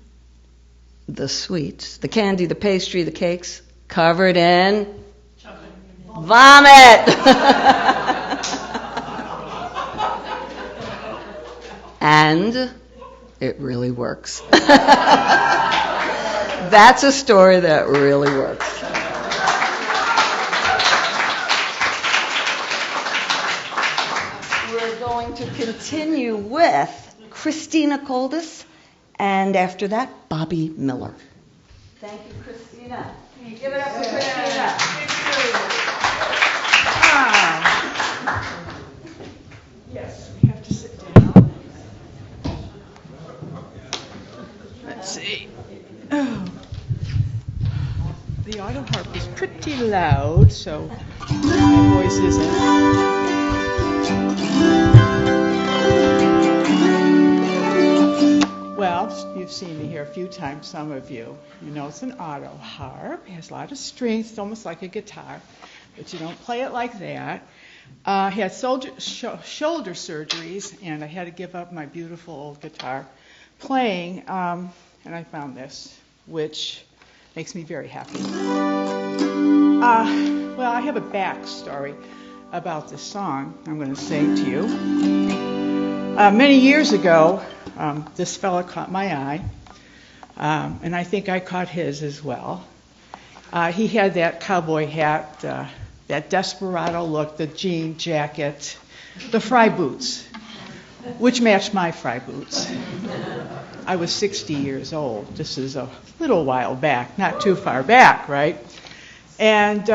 the sweets, the candy, the pastry, the cakes, covered in vomit. And it really works. That's a story that really works. We're going to continue with Christina Koldis, and after that, Bobby Miller. Thank you, Christina. Give it up for Christina. Yes, we have to sit down. Let's see. Oh. The auto harp is pretty loud, so my voice isn't. Well, you've seen me here a few times, some of you. You know it's an auto harp. It has a lot of strings. It's almost like a guitar, but you don't play it like that. I had shoulder surgeries, and I had to give up my beautiful old guitar playing, and I found this, which makes me very happy. Well, I have a backstory about this song I'm going to sing to you. Many years ago, this fella caught my eye, and I think I caught his as well. He had that cowboy hat, that desperado look, the jean jacket, the fry boots, which matched my fry boots. I was 60 years old. This is a little while back, not too far back, right? And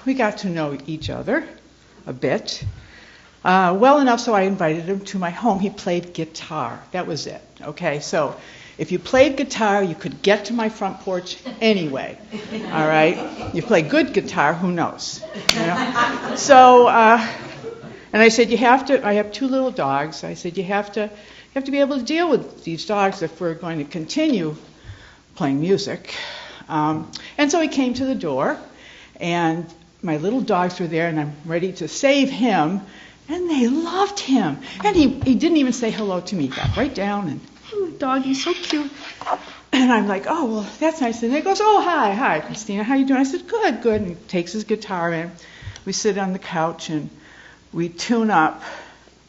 we got to know each other a bit. Well enough so I invited him to my home. He played guitar. That was it. Okay, so if you played guitar, you could get to my front porch anyway. All right? You play good guitar, who knows? You know? So, and I said, I have 2 little dogs. I said, you have to be able to deal with these dogs if we're going to continue playing music. And so he came to the door, and my little dogs were there, and I'm ready to save him, and they loved him. And he didn't even say hello to me. He got right down, and, oh, doggy's so cute. And I'm like, oh, well, that's nice. And he goes, oh, hi, Christina, how you doing? I said, good. And he takes his guitar in. We sit on the couch, and we tune up,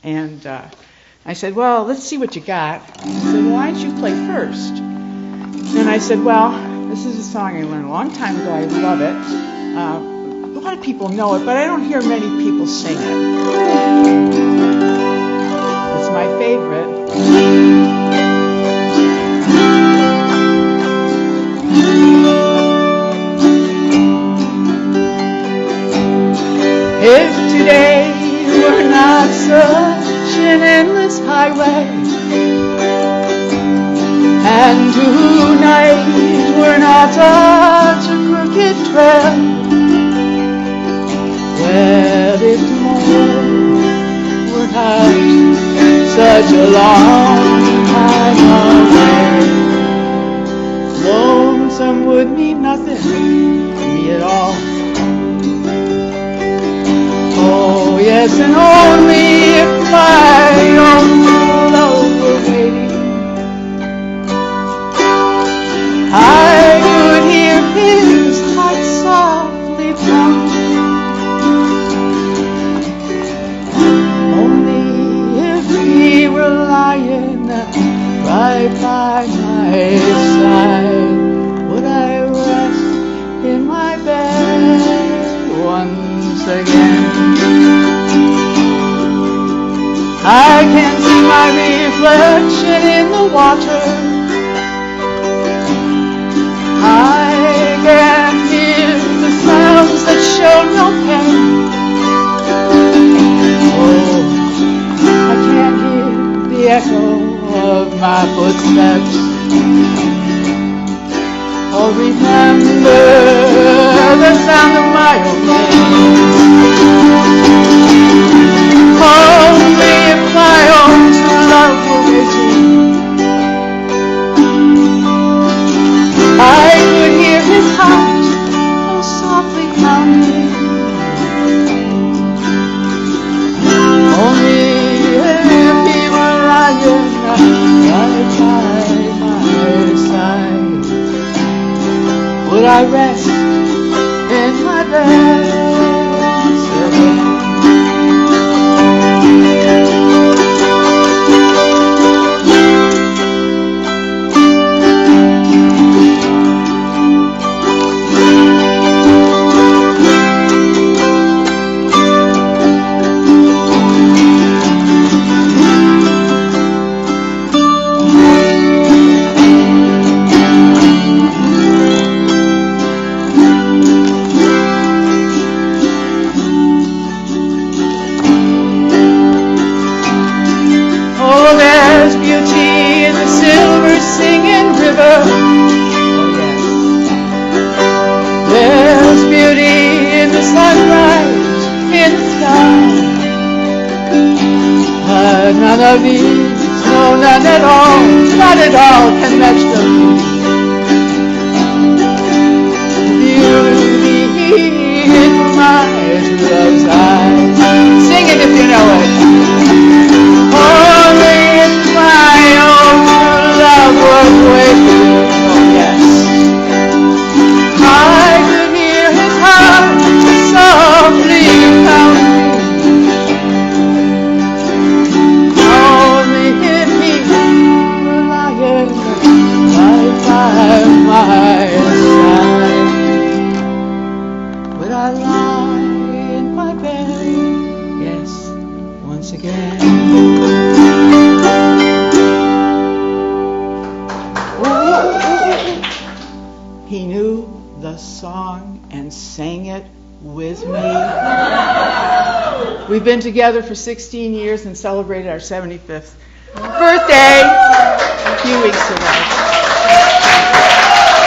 and I said, well, let's see what you got. He said, well, why don't you play first? And I said, well, this is a song I learned a long time ago. I love it. A lot of people know it, but I don't hear many people sing it. It's my favorite. If today were not such an endless highway, and tonight were not such a crooked trail, well, if tomorrow were not such a long time away, lonesome would mean nothing to me at all. Oh, yes, and only if my own true love were waiting, I could hear his heart softly pounding. Only if he were lying right by my side, would I rest in my bed once again. I can see my reflection in the water. I can hear the sounds that show no pain. Oh, I can't hear the echo of my footsteps, or remember the sound of my own name. Only if my own true love were waiting, I could hear his heart oh softly pounding. Only if he were lying right by my side, would I rest in my bed again. None of these, no, none at all, not at all can match the beauty in my true love's eyes. Sing it if you know it. Only if my own true love was waiting, oh yes. with me. We've been together for 16 years and celebrated our 75th birthday a few weeks ago.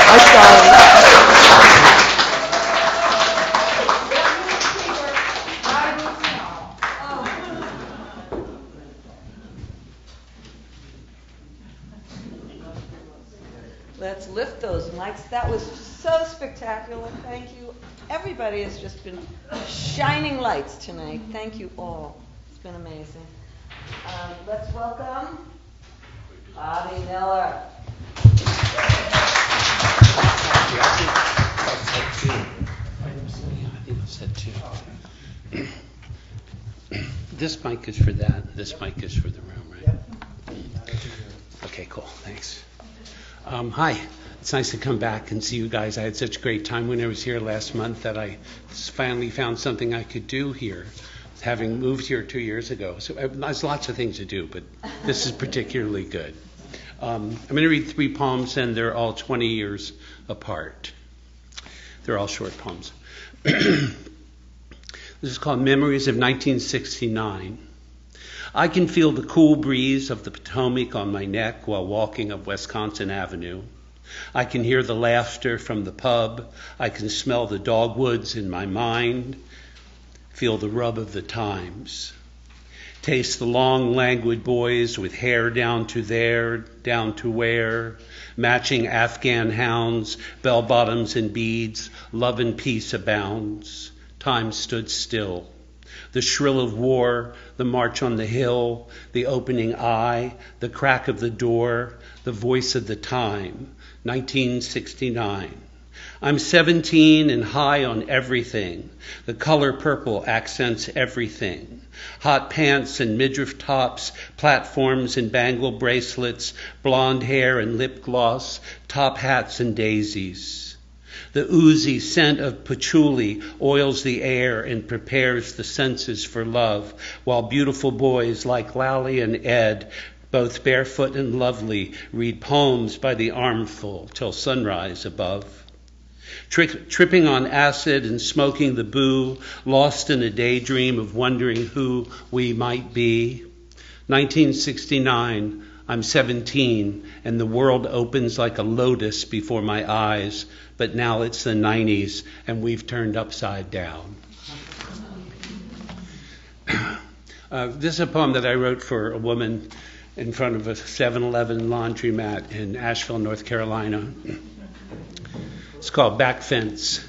I'm sorry. Let's lift those mics. That was so spectacular. Thank you. Everybody has just been shining lights tonight. Thank you all. It's been amazing. Let's welcome Bobby Miller. This mic is for that. This mic is for the room, right? Okay, cool. Thanks. Hi. It's nice to come back and see you guys. I had such a great time when I was here last month that I finally found something I could do here, having moved here 2 years ago. So there's lots of things to do, but this is particularly good. I'm going to read 3 poems, and they're all 20 years apart. They're all short poems. This is called Memories of 1969. I can feel the cool breeze of the Potomac on my neck while walking up Wisconsin Avenue. I can hear the laughter from the pub. I can smell the dogwoods in my mind, feel the rub of the times. Taste the long, languid boys with hair down to there, down to where, matching Afghan hounds, bell-bottoms and beads, love and peace abounds. Time stood still. The shrill of war, the march on the hill, the opening eye, the crack of the door, the voice of the time. 1969. I'm 17 and high on everything. The color purple accents everything. Hot pants and midriff tops, platforms and bangle bracelets, blonde hair and lip gloss, top hats and daisies. The oozy scent of patchouli oils the air and prepares the senses for love, while beautiful boys like Lally and Ed, both barefoot and lovely, read poems by the armful till sunrise above. Tripping on acid and smoking the boo, lost in a daydream of wondering who we might be. 1969, I'm 17, and the world opens like a lotus before my eyes, but now it's the 90s, and we've turned upside down. This is a poem that I wrote for a woman in front of a 7-Eleven laundromat in Asheville, North Carolina. It's called Back Fence.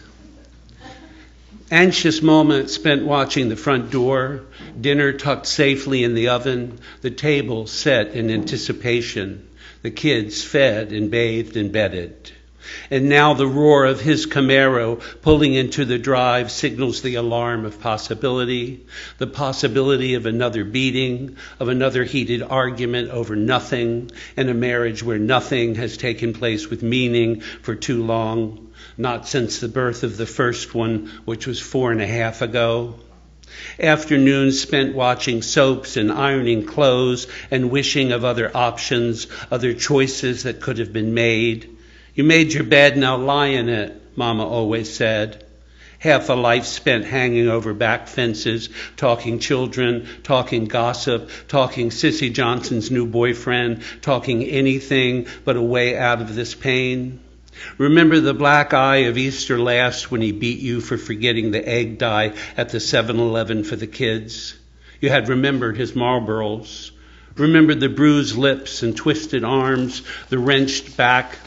Anxious moment spent watching the front door, dinner tucked safely in the oven, the table set in anticipation, the kids fed and bathed and bedded. And now the roar of his Camaro pulling into the drive signals the alarm of possibility, the possibility of another beating, of another heated argument over nothing, and a marriage where nothing has taken place with meaning for too long, not since the birth of the first one, which was 4.5 ago. Afternoons spent watching soaps and ironing clothes and wishing of other options, other choices that could have been made. You made your bed, now lie in it, Mama always said. Half a life spent hanging over back fences, talking children, talking gossip, talking Sissy Johnson's new boyfriend, talking anything but a way out of this pain. Remember the black eye of Easter last when he beat you for forgetting the egg dye at the 7-Eleven for the kids? You had remembered his Marlboros. Remembered the bruised lips and twisted arms, the wrenched back.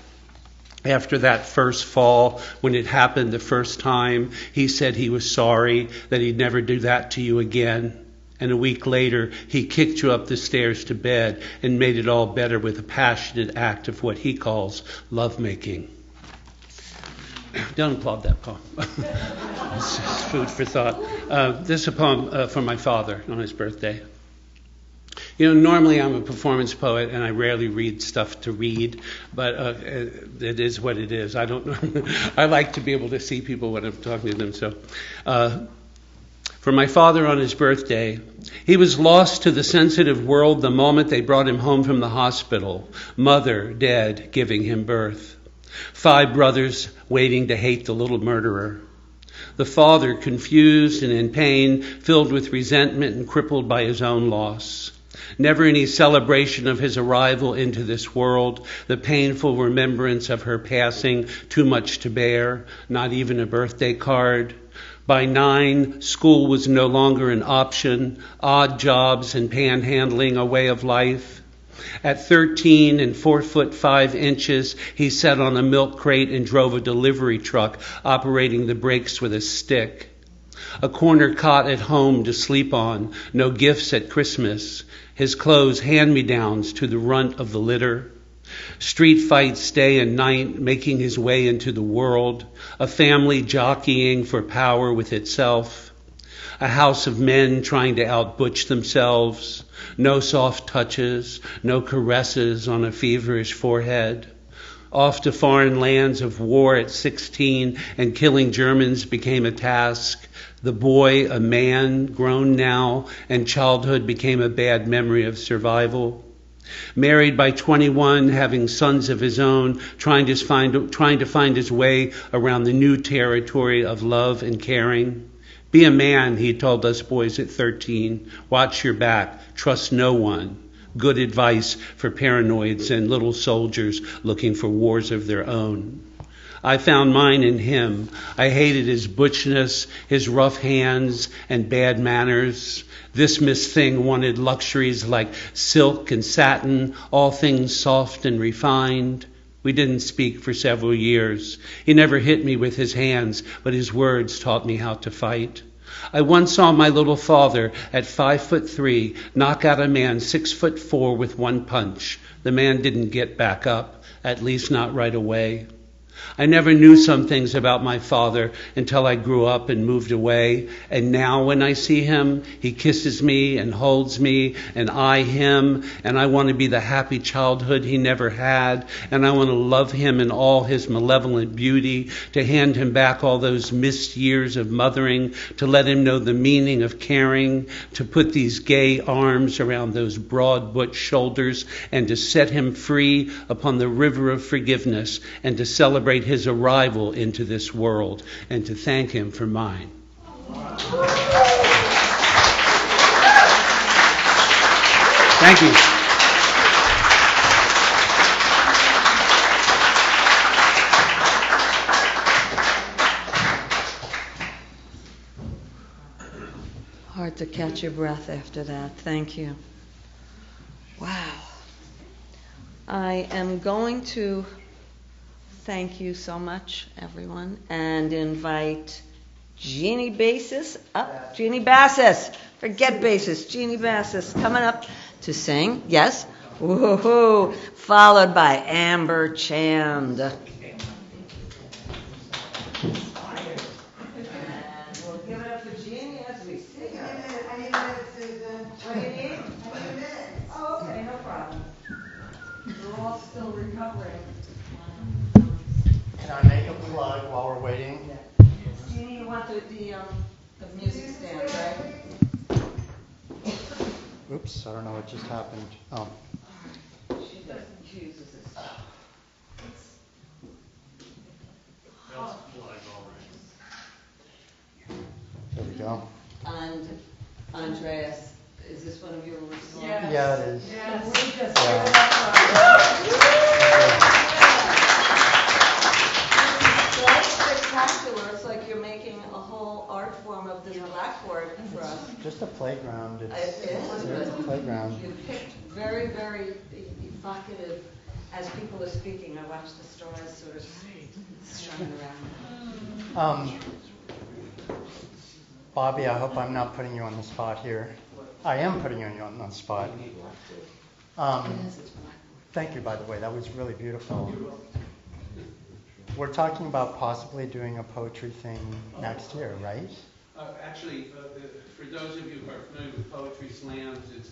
After that first fall, when it happened the first time, he said he was sorry, that he'd never do that to you again. And a week later, he kicked you up the stairs to bed and made it all better with a passionate act of what he calls lovemaking. Don't applaud that poem. It's just food for thought. This is a poem for my father on his birthday. You know, normally I'm a performance poet and I rarely read stuff to read, but it is what it is. I don't know. I like to be able to see people when I'm talking to them. So, for my father on his birthday, he was lost to the sensitive world the moment they brought him home from the hospital. Mother dead, giving him birth. 5 brothers waiting to hate the little murderer. The father, confused and in pain, filled with resentment and crippled by his own loss. Never any celebration of his arrival into this world, the painful remembrance of her passing, too much to bear, not even a birthday card. By 9, school was no longer an option, odd jobs and panhandling a way of life. At 13 and 4'5" he sat on a milk crate and drove a delivery truck, operating the brakes with a stick. A corner cot at home to sleep on, no gifts at Christmas, his clothes hand-me-downs to the runt of the litter. Street fights day and night, making his way into the world, a family jockeying for power with itself, a house of men trying to outbutch themselves, no soft touches, no caresses on a feverish forehead. Off to foreign lands of war at 16, and killing Germans became a task. The boy, a man, grown now, and childhood became a bad memory of survival. Married by 21, having sons of his own, trying to find his way around the new territory of love and caring. Be a man, he told us boys at 13. Watch your back. Trust no one. Good advice for paranoids and little soldiers looking for wars of their own. I found mine in him. I hated his butchness, his rough hands, and bad manners. This Miss Thing wanted luxuries like silk and satin, all things soft and refined. We didn't speak for several years. He never hit me with his hands, but his words taught me how to fight. I once saw my little father at 5'3" knock out a man 6'4" with one punch. The man didn't get back up, at least not right away. I never knew some things about my father until I grew up and moved away. And now when I see him, he kisses me and holds me, and I him, and I want to be the happy childhood he never had, and I want to love him in all his malevolent beauty, to hand him back all those missed years of mothering, to let him know the meaning of caring, to put these gay arms around those broad butch shoulders, and to set him free upon the river of forgiveness, and to celebrate his arrival into this world, and to thank him for mine. Thank you. Hard to catch your breath after that. Thank you. Wow. I am going to thank you so much, everyone, and invite Jeannie Bassis up. Jeannie Bassis. Forget Bassis. Jeannie Bassis coming up to sing. Yes. Woohoo. Followed by Amber Chand. And we'll give it up for Jeannie as we sing. I need a minute, Susan. What do you need? I need a minute. Oh, okay, no problem. We're all still recovering. Can I make a plug while we're waiting? Yeah. Jeannie, you want the music stand, right? Oops, I don't know what just happened. Oh. She doesn't use this. There we go. And Andreas, is this one of your original? Yes. Yeah, it is. Yes. Can we just Yeah. give it up? Spectacular. It's like you're making a whole art form of this blackboard for us. Just a playground. It is. It's a playground. You picked very, very evocative. As people are speaking, I watch the stars sort of shine around. Bobby, I hope I'm not putting you on the spot here. I am putting you on the spot. Thank you, by the way. That was really beautiful. We're talking about possibly doing a poetry thing next year, right? Actually, for those of you who are familiar with poetry slams, it's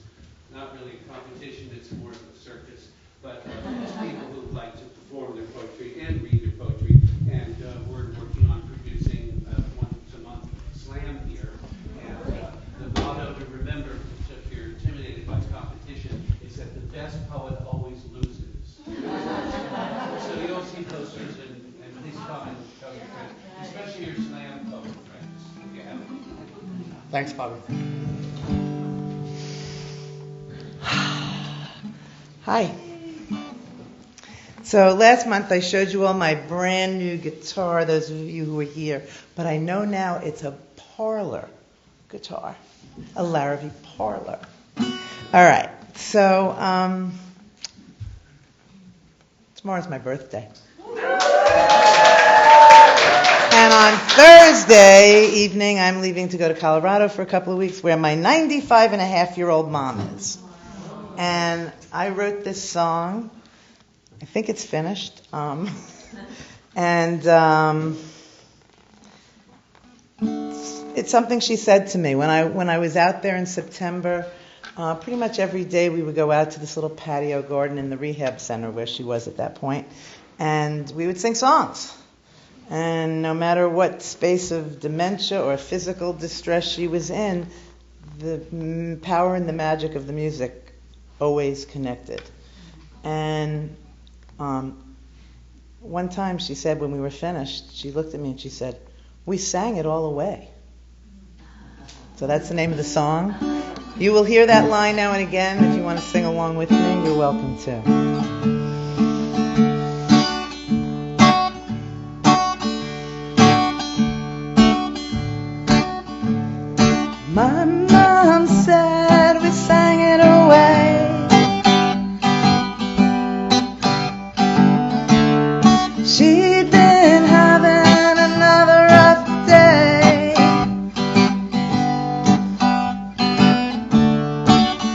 not really a competition, it's more of a circus. But it's people who like to perform their poetry and read their poetry. And we're working on producing once a month slam here. And the motto to remember, if you're intimidated by competition, is that the best poet always loses. So you'll see posters and Please come and tell your friends, especially your Slam Club friends, if you have any. Thanks, Bobby. Hi. So last month I showed you all my brand new guitar, those of you who were here, but I know now it's a parlor guitar, a Larrabee parlor. All right, so tomorrow's my birthday. And on Thursday evening, I'm leaving to go to Colorado for a couple of weeks where my 95-and-a-half-year-old mom is. And I wrote this song. I think it's finished. It's something she said to me when I was out there in September. Pretty much every day we would go out to this little patio garden in the rehab center where she was at that point, and we would sing songs. And no matter what space of dementia or physical distress she was in, the power and the magic of the music always connected. And one time she said when we were finished, she looked at me and she said, "We sang it all away." So that's the name of the song. You will hear that line now and again. If you want to sing along with me, you're welcome to. My mom said we sang it away. She'd been having another rough day.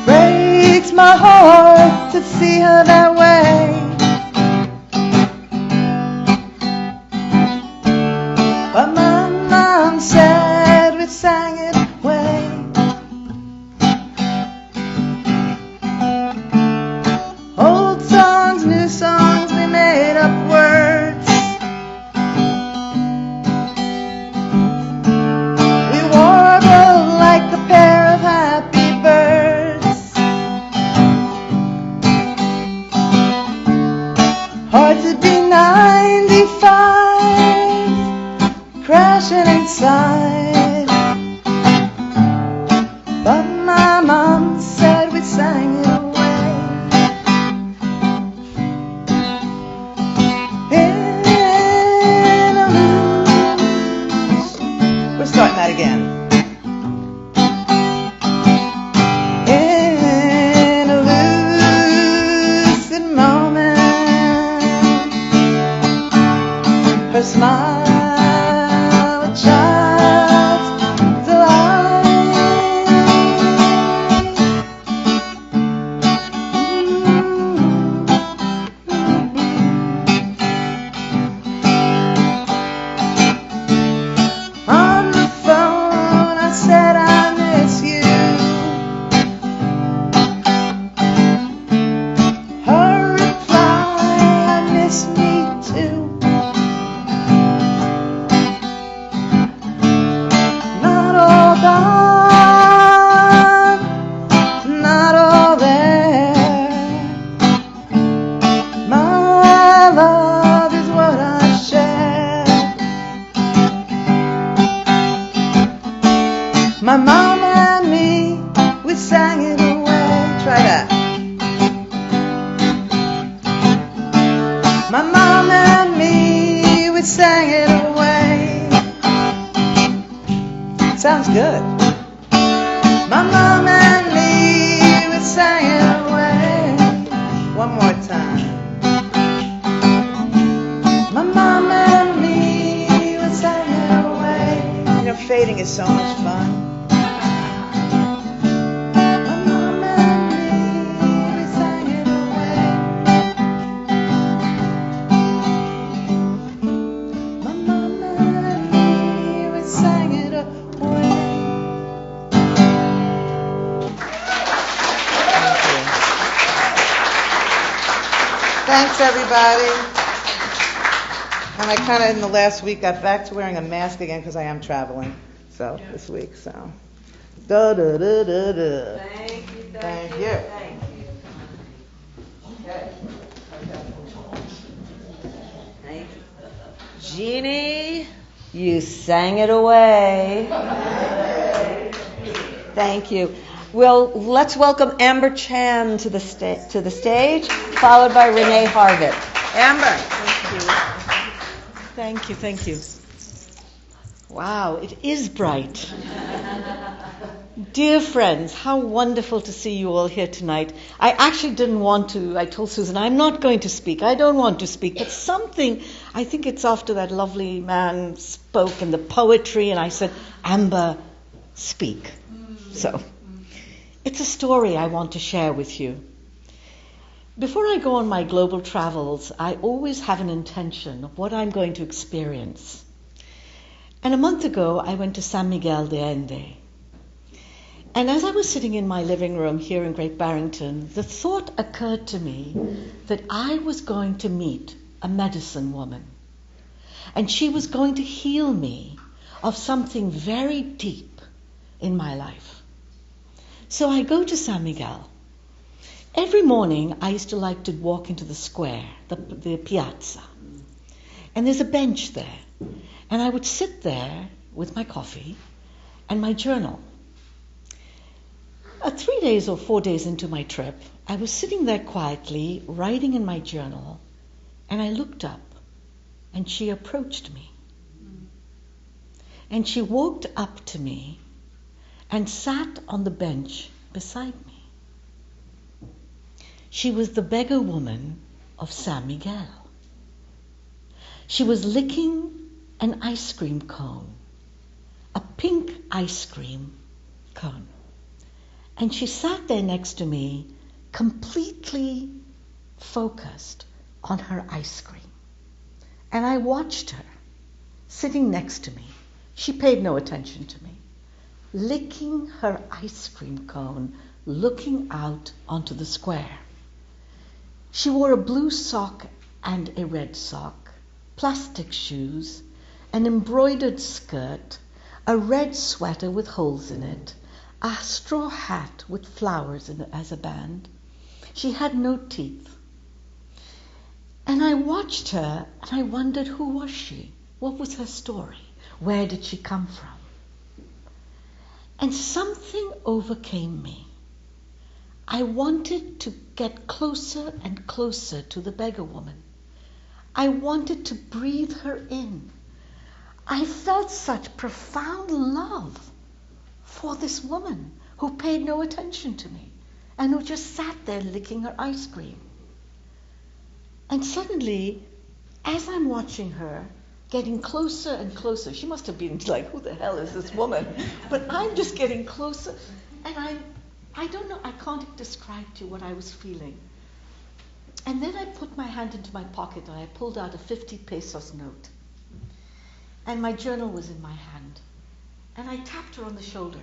Breaks my heart to see her that way. But my mom said we sang it away. Old songs, new songs, we made up words. We warbled like a pair of happy birds. Hard to be 95, crashing inside. But my mom said we sang it away. In a loose. We're starting that again. In a lucid moment, her smile, a child's delight. On the phone, I said I miss you. Her reply, I miss me too. Not all gone, not all there. My love is what I share. My mom and me, we sang it away. Try that. My mom and me, we sang it away. Sounds good. My mom and me, we sang it away. One more time. My mom and me, we sang it away. You know, fading is so much fun. My mom and me, we sang it away. My mom and me, we sang it away. Thanks, everybody. And I kind of, in the last week, got back to wearing a mask again because I am traveling. So, this week, so. Da da da da da. Thank you. Thank you. Thank you. Okay. Thank you. Jeannie, you sang it away. Thank you. Well, let's welcome Amber Chan to the stage, followed by Renee Harvitt. Amber. Thank you. Wow, it is bright. Dear friends, how wonderful to see you all here tonight. I actually didn't want to. I told Susan, I'm not going to speak. I don't want to speak. But something, I think it's after that lovely man spoke and the poetry, and I said, Amber, speak. So, it's a story I want to share with you. Before I go on my global travels, I always have an intention of what I'm going to experience. And a month ago, I went to San Miguel de Allende. And as I was sitting in my living room here in Great Barrington, the thought occurred to me that I was going to meet a medicine woman. And she was going to heal me of something very deep in my life. So I go to San Miguel. Every morning, I used to like to walk into the square, the piazza. And there's a bench there. And I would sit there with my coffee and my journal. 3 days or 4 days into my trip, I was sitting there quietly, writing in my journal, and I looked up, and she approached me. And she walked up to me and sat on the bench beside me. She was the beggar woman of San Miguel. She was licking an ice cream cone, a pink ice cream cone. And she sat there next to me, completely focused on her ice cream. And I watched her, sitting next to me. She paid no attention to me, licking her ice cream cone, looking out onto the square. She wore a blue sock and a red sock, plastic shoes, an embroidered skirt, a red sweater with holes in it, a straw hat with flowers in it as a band. She had no teeth. And I watched her and I wondered, who was she? What was her story? Where did she come from? And something overcame me. I wanted to get closer and closer to the beggar woman. I wanted to breathe her in. I felt such profound love for this woman who paid no attention to me and who just sat there licking her ice cream. And suddenly, as I'm watching her, getting closer and closer, she must have been like, who the hell is this woman? But I'm just getting closer, and I don't know, I can't describe to you what I was feeling. And then I put my hand into my pocket and I pulled out a 50 pesos note. And my journal was in my hand. And I tapped her on the shoulder.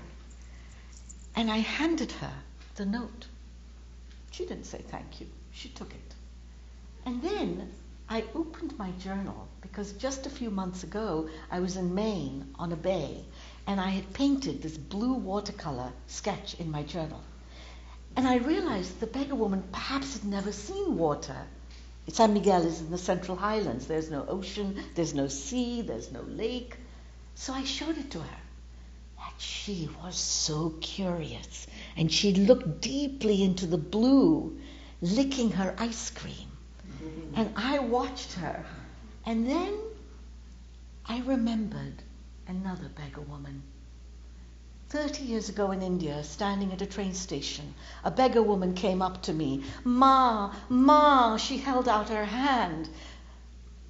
And I handed her the note. She didn't say thank you. She took it. And then I opened my journal because just a few months ago I was in Maine on a bay and I had painted this blue watercolor sketch in my journal. And I realized the beggar woman perhaps had never seen water. San Miguel is in the Central Highlands. There's no ocean, there's no sea, there's no lake. So I showed it to her. And she was so curious. And she looked deeply into the blue, licking her ice cream. And I watched her. And then I remembered another beggar woman. 30 years ago in India, standing at a train station, a beggar woman came up to me. Ma, Ma, she held out her hand.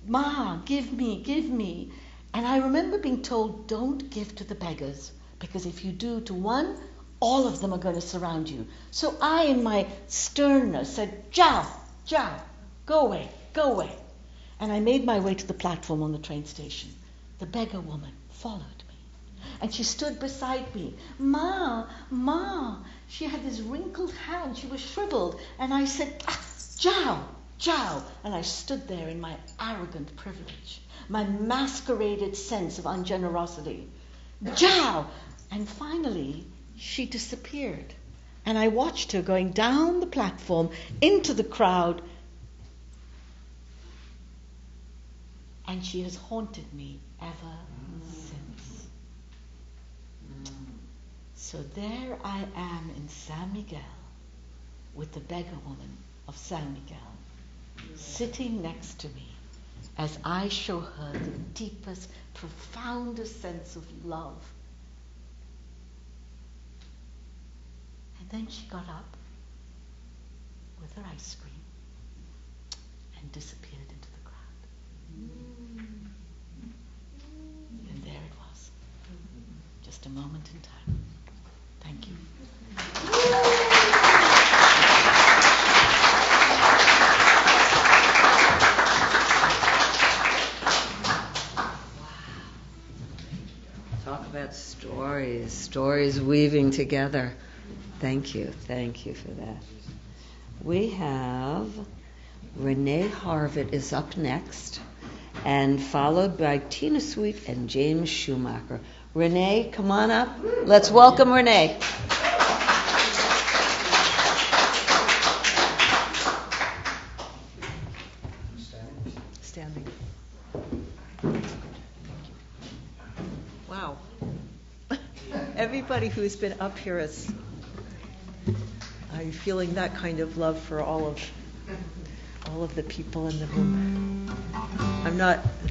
Ma, give me. And I remember being told, don't give to the beggars, because if you do to one, all of them are going to surround you. So I, in my sternness, said, Jao, go away. And I made my way to the platform on the train station. The beggar woman followed me. And she stood beside me. Ma. She had this wrinkled hand. She was shriveled. And I said, Jao. And I stood there in my arrogant privilege, my masqueraded sense of ungenerosity. Jao. And finally, she disappeared. And I watched her going down the platform into the crowd. and she has haunted me ever since. So there I am in San Miguel with the beggar woman of San Miguel sitting next to me as I show her the deepest, profoundest sense of love. And then she got up with her ice cream and disappeared into the crowd. And there it was, just a moment in time. Thank you. Talk about stories weaving together. Thank you for that. We have Renee Harvett is up next, and followed by Tina Sweet and James Schumacher. Renee, come on up. Let's welcome Renee. Standing. Wow. Everybody who's been up here is, I'm feeling that kind of love for all of the people in the room.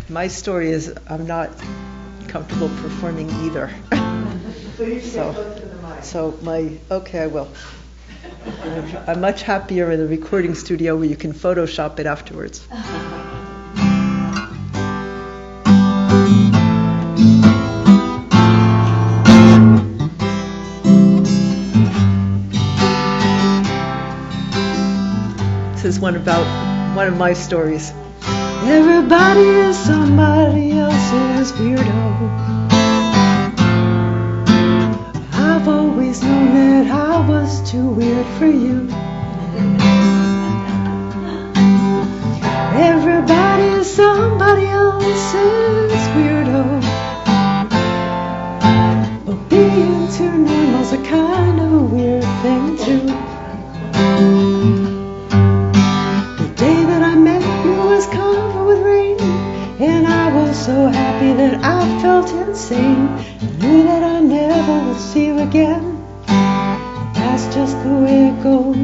My story is I'm not comfortable performing either. I will. I'm much happier in a recording studio where you can Photoshop it afterwards. This is one of my stories. Everybody is somebody else's weirdo. I've always known that I was too weird for you. Everybody is somebody else's weirdo. But being too normal's a kind of a weird thing too. The day that I met you was covered with rain, and I was so happy that I felt insane. I knew that I never would see you again. That's just the way it goes.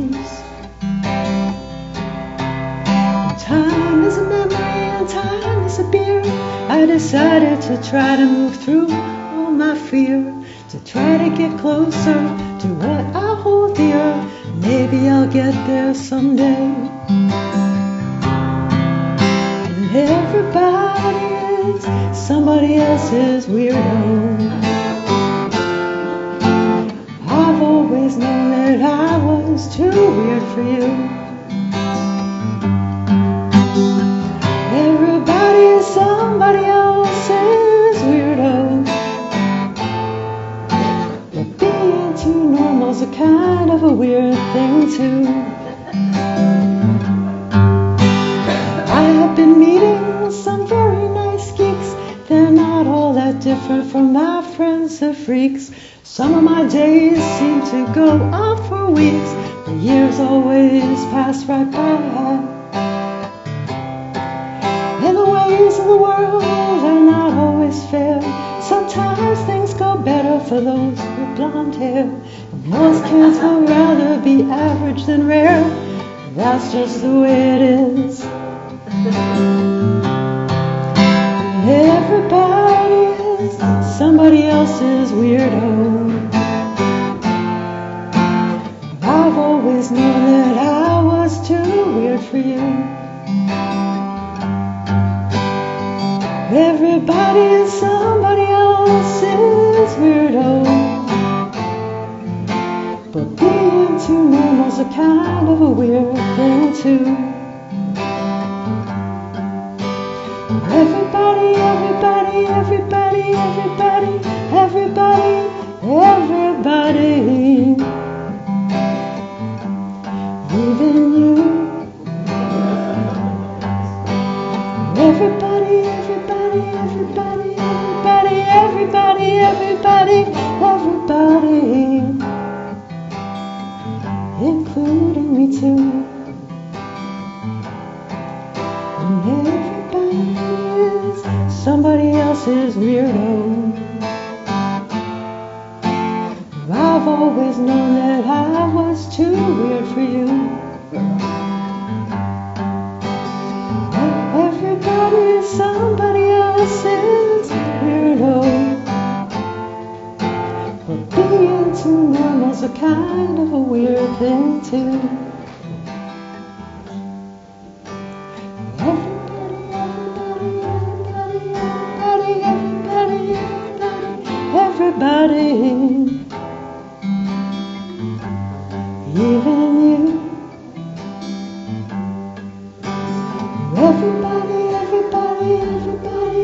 And time is a memory and time is a beer. I decided to try to move through all my fear, to try to get closer to what I hold dear. Maybe I'll get there someday. And everybody is somebody else's weirdo. I've always known that I was too weird for you. Everybody is somebody else's weirdo. But being too normal's a kind of a weird thing too. I have been meeting some very nice geeks. They're not all that different from my friends, the freaks. Some of my days seem to go on for weeks. The years always pass right by. And the ways of the world are not always fair. Sometimes things go better for those with blonde hair. And most kids would rather be average than rare. That's just the way it is. And everybody is somebody else's weirdo. I've always known that I was too weird for you. Everybody is somebody else's weirdo. But being too normal's a kind of a weird thing too. Everybody, everybody, everybody, everybody, everybody, everybody, even you. Everybody, everybody, everybody, everybody, everybody, everybody, everybody, including me too. And everybody is somebody else's weirdo. I've always known that I was too weird for you. Everybody is somebody else's weirdo. But being too normal's a kind of a weird thing too. Everybody, even you. Everybody, everybody, everybody,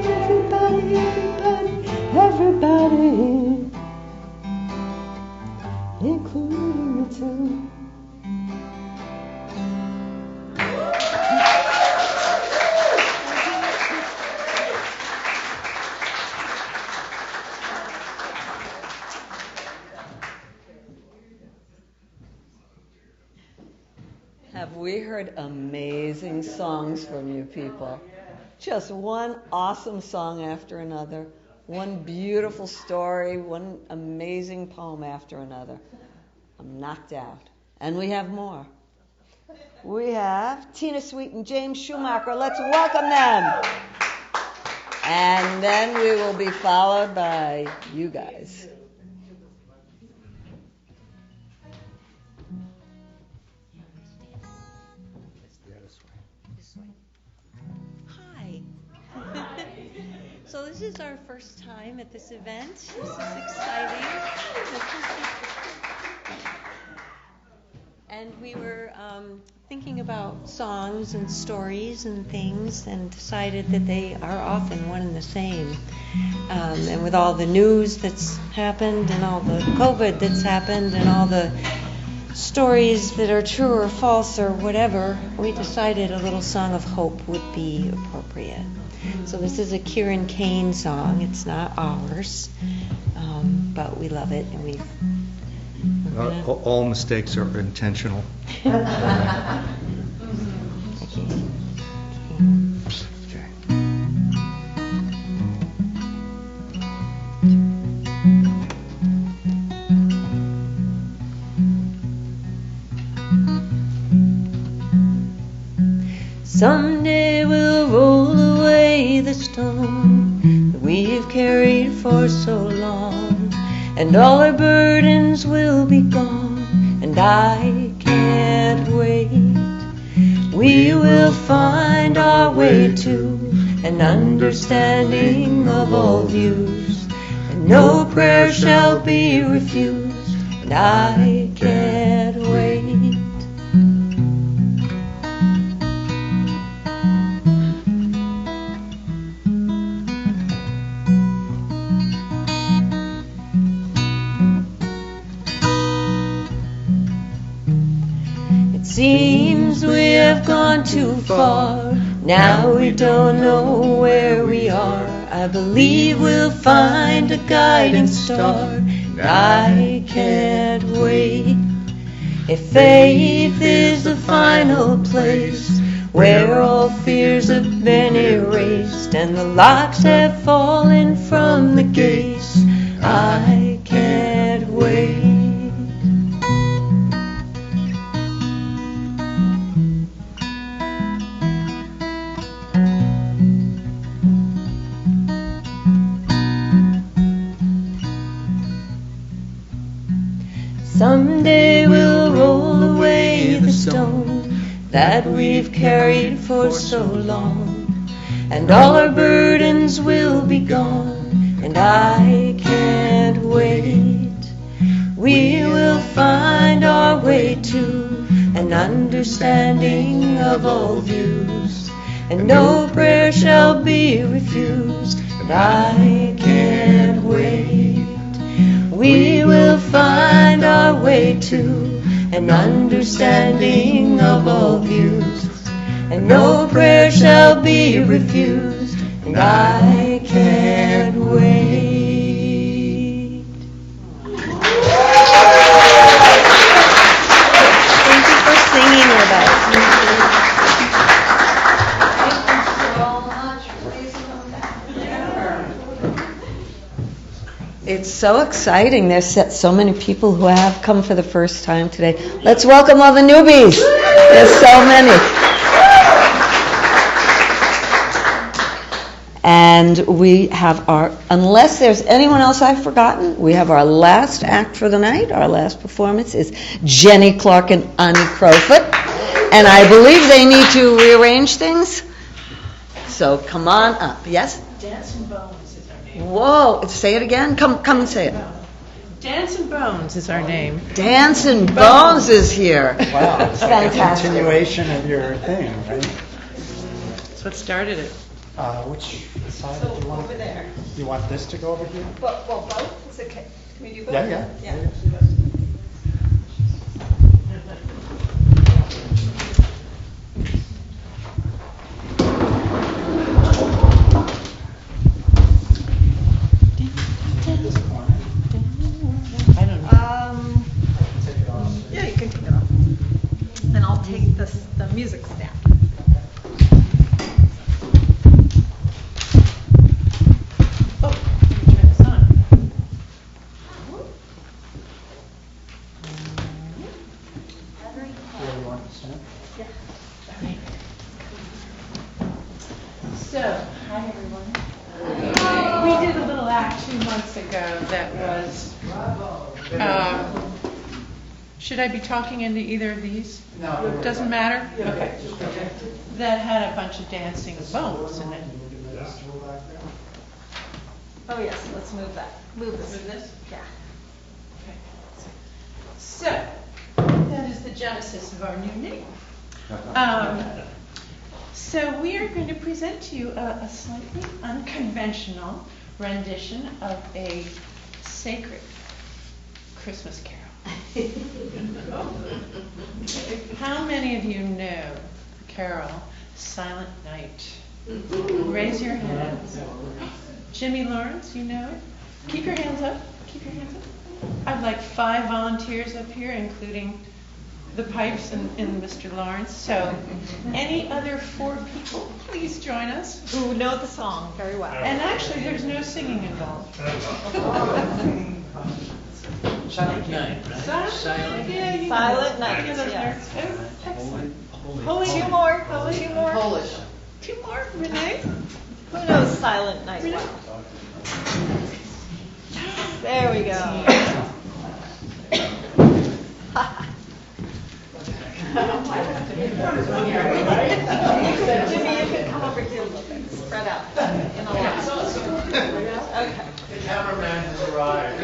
everybody, everybody, everybody, including me too. Have we heard amazing songs from you people? Just one awesome song after another, one beautiful story, one amazing poem after another. I'm knocked out. And we have more. We have Tina Sweet and James Schumacher. Let's welcome them. And then we will be followed by you guys. Hi. So this is our first time at this event. This is exciting. And we were thinking about songs and stories and things and decided that they are often one and the same. And with all the news that's happened and all the COVID that's happened and all the stories that are true or false or whatever, we decided a little song of hope would be appropriate. So this is a Kieran Kane song. It's not ours, but we love it, and all mistakes are intentional. Someday we'll roll away the stone that we've carried for so long, and all our burdens will be gone, and I can't wait. We will find our way to an understanding of all views, and no prayer shall be refused, and I can't wait. Seems we have gone too far. Now we don't know where we are. I believe we'll find a guiding star, and I can't wait. If faith is the final place where all fears have been erased and the locks have fallen from the gates, I can't wait. Someday we'll roll away the stone that we've carried for so long, and all our burdens will be gone, and I can't wait. We will find our way to an understanding of all views, and no prayer shall be refused, and I can't wait. We will find our way to an understanding of all views, and no prayer shall be refused, and I can't wait. Thank you for singing with us. Thank you so much. Please so exciting. There's so many people who have come for the first time today. Let's welcome all the newbies. There's so many. And we have unless there's anyone else I've forgotten, we have our last act for the night. Our last performance is Jenny Clark and Ani Crowfoot. And I believe they need to rearrange things. So come on up. Yes? Dance and Bones is our name. Whoa, say it again. Come and say it. Dance and Bones is our name. Dance and Bones is here. Wow, it's like a Fantastic. continuation of your thing, right? That's what started it. Which side do you want? Over there. You want this to go over here? Well, both? Is it okay? Can we do both? Yeah. I don't know. Yeah, you can take it off. And I'll take the music stand. Oh, turn this on. Where do you want to stand? So, hi everyone. We did a little act 2 months ago that was, should I be talking into either of these? No. Doesn't matter? Okay. That had a bunch of dancing bones in it. Oh, yes, let's move that. Move this. Move this? Yeah. Okay. So, that is the genesis of our new name. So we are going to present to you a slightly unconventional rendition of a sacred Christmas carol. How many of you know the carol Silent Night? Raise your hands. Jimmy Lawrence, you know it? Keep your hands up. Keep your hands up. I'd like 5 volunteers up here, including the pipes and Mr. Lawrence. So any other 4 people, please join us. Who know the song very well. And actually, there's no singing involved. Silent Night, right? Silent, yeah, you Silent know. Night, You know those yes. lyrics. Oh, excellent. Holy. Two more. Polish. 2 more, Renee. Who knows Silent Night well? There we go. Jimmy, you can come over here a little bit. Spread out in a line. Okay. The cameraman has arrived.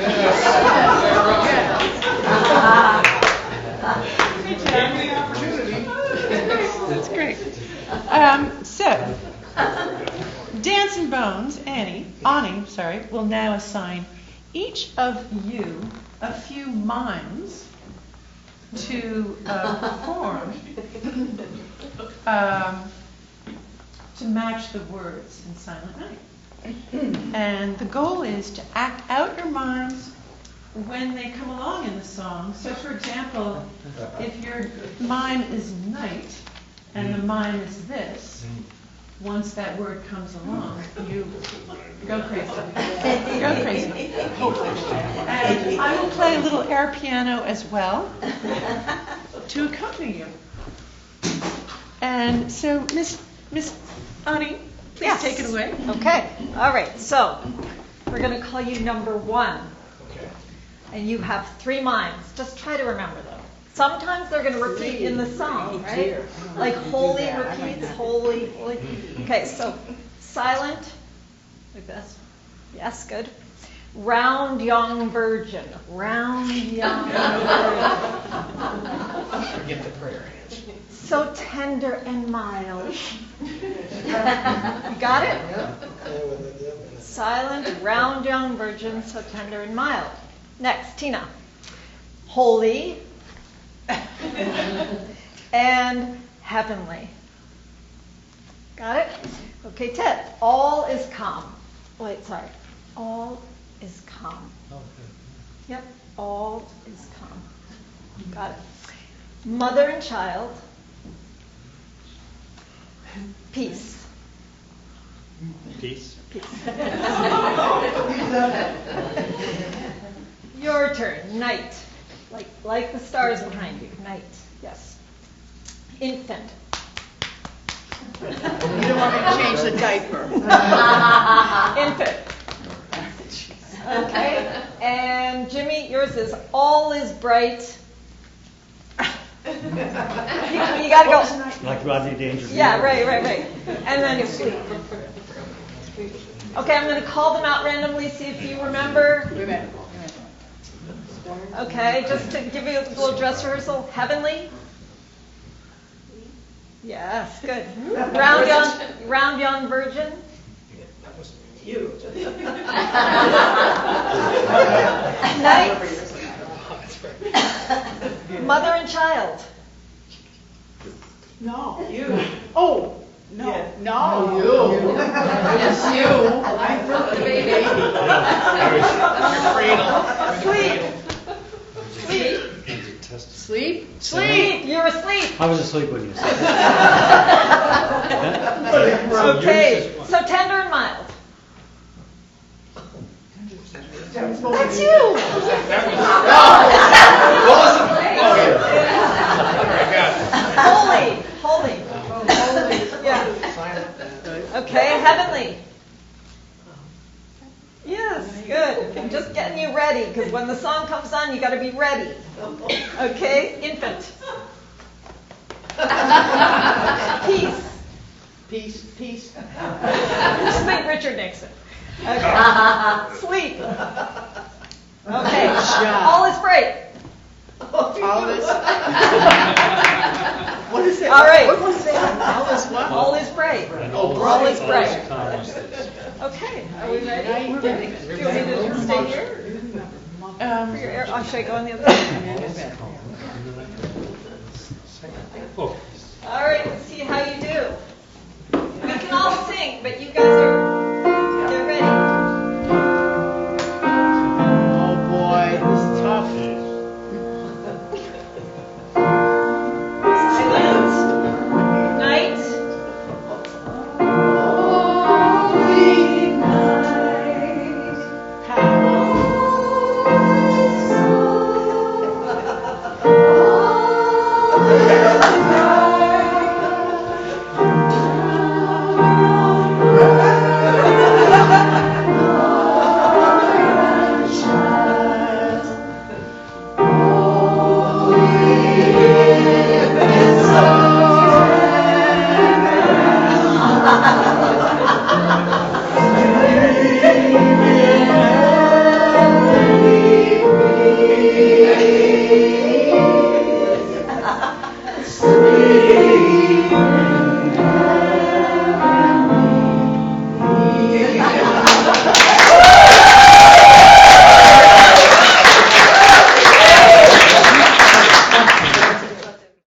That's great. So, Dance and Bones, Ani, will now assign each of you a few mimes to perform to match the words in Silent Night. And the goal is to act out your mimes when they come along in the song. So, for example, if your mime is night and the mime is this, once that word comes along, you go crazy. Go crazy. And I will play a little air piano as well to accompany you. And so, Miss Ani, please take it away. Okay. All right. So we're going to call you number 1. Okay. And you have 3 mimes. Just try to remember them. Sometimes they're going to repeat in the song, right? Like holy repeats, holy, holy. Okay, so silent, like this. Yes, good. Round young virgin. Round young virgin. Forget the prayer hands. So tender and mild. You got it? Silent, round young virgin, so tender and mild. Next, Tina. Holy and heavenly. Got it? Okay, Ted. All is calm. Wait, sorry. All is calm. Yep, all is calm. Got it. Mother and child. Peace. Peace. Peace. your turn. Night. Like the stars behind you. Night. Yes. Infant. You don't want me to change the diaper. Infant. Okay. And Jimmy, yours is all is bright. You gotta go. Like Rodney Dangerfield. Yeah, right. And then sleep. Okay, I'm going to call them out randomly, see if you remember. Wait a minute. Okay, just to give you a little dress rehearsal. Heavenly. Yes, good. Round young virgin. You. Night. Mother and child. No. You. Oh. No. Yeah. No. You. Yes, you. I birthed the baby. Sleep. Sleep. You're asleep. I was asleep when you said that. Okay. So tender and mild. That's you. Holy. Yeah. Okay, heavenly. Yes, good. I'm just getting you ready, because when the song comes on, you got to be ready. Okay, infant. Peace. Just think Richard Nixon. Okay. Sleep. Okay. All is bright. All is. What is it? All right. What was that? All is what? All is bright. All is bright. Okay. Are we ready? We're ready. Do you want me to stay here? For your air, should I go on the other side? All right.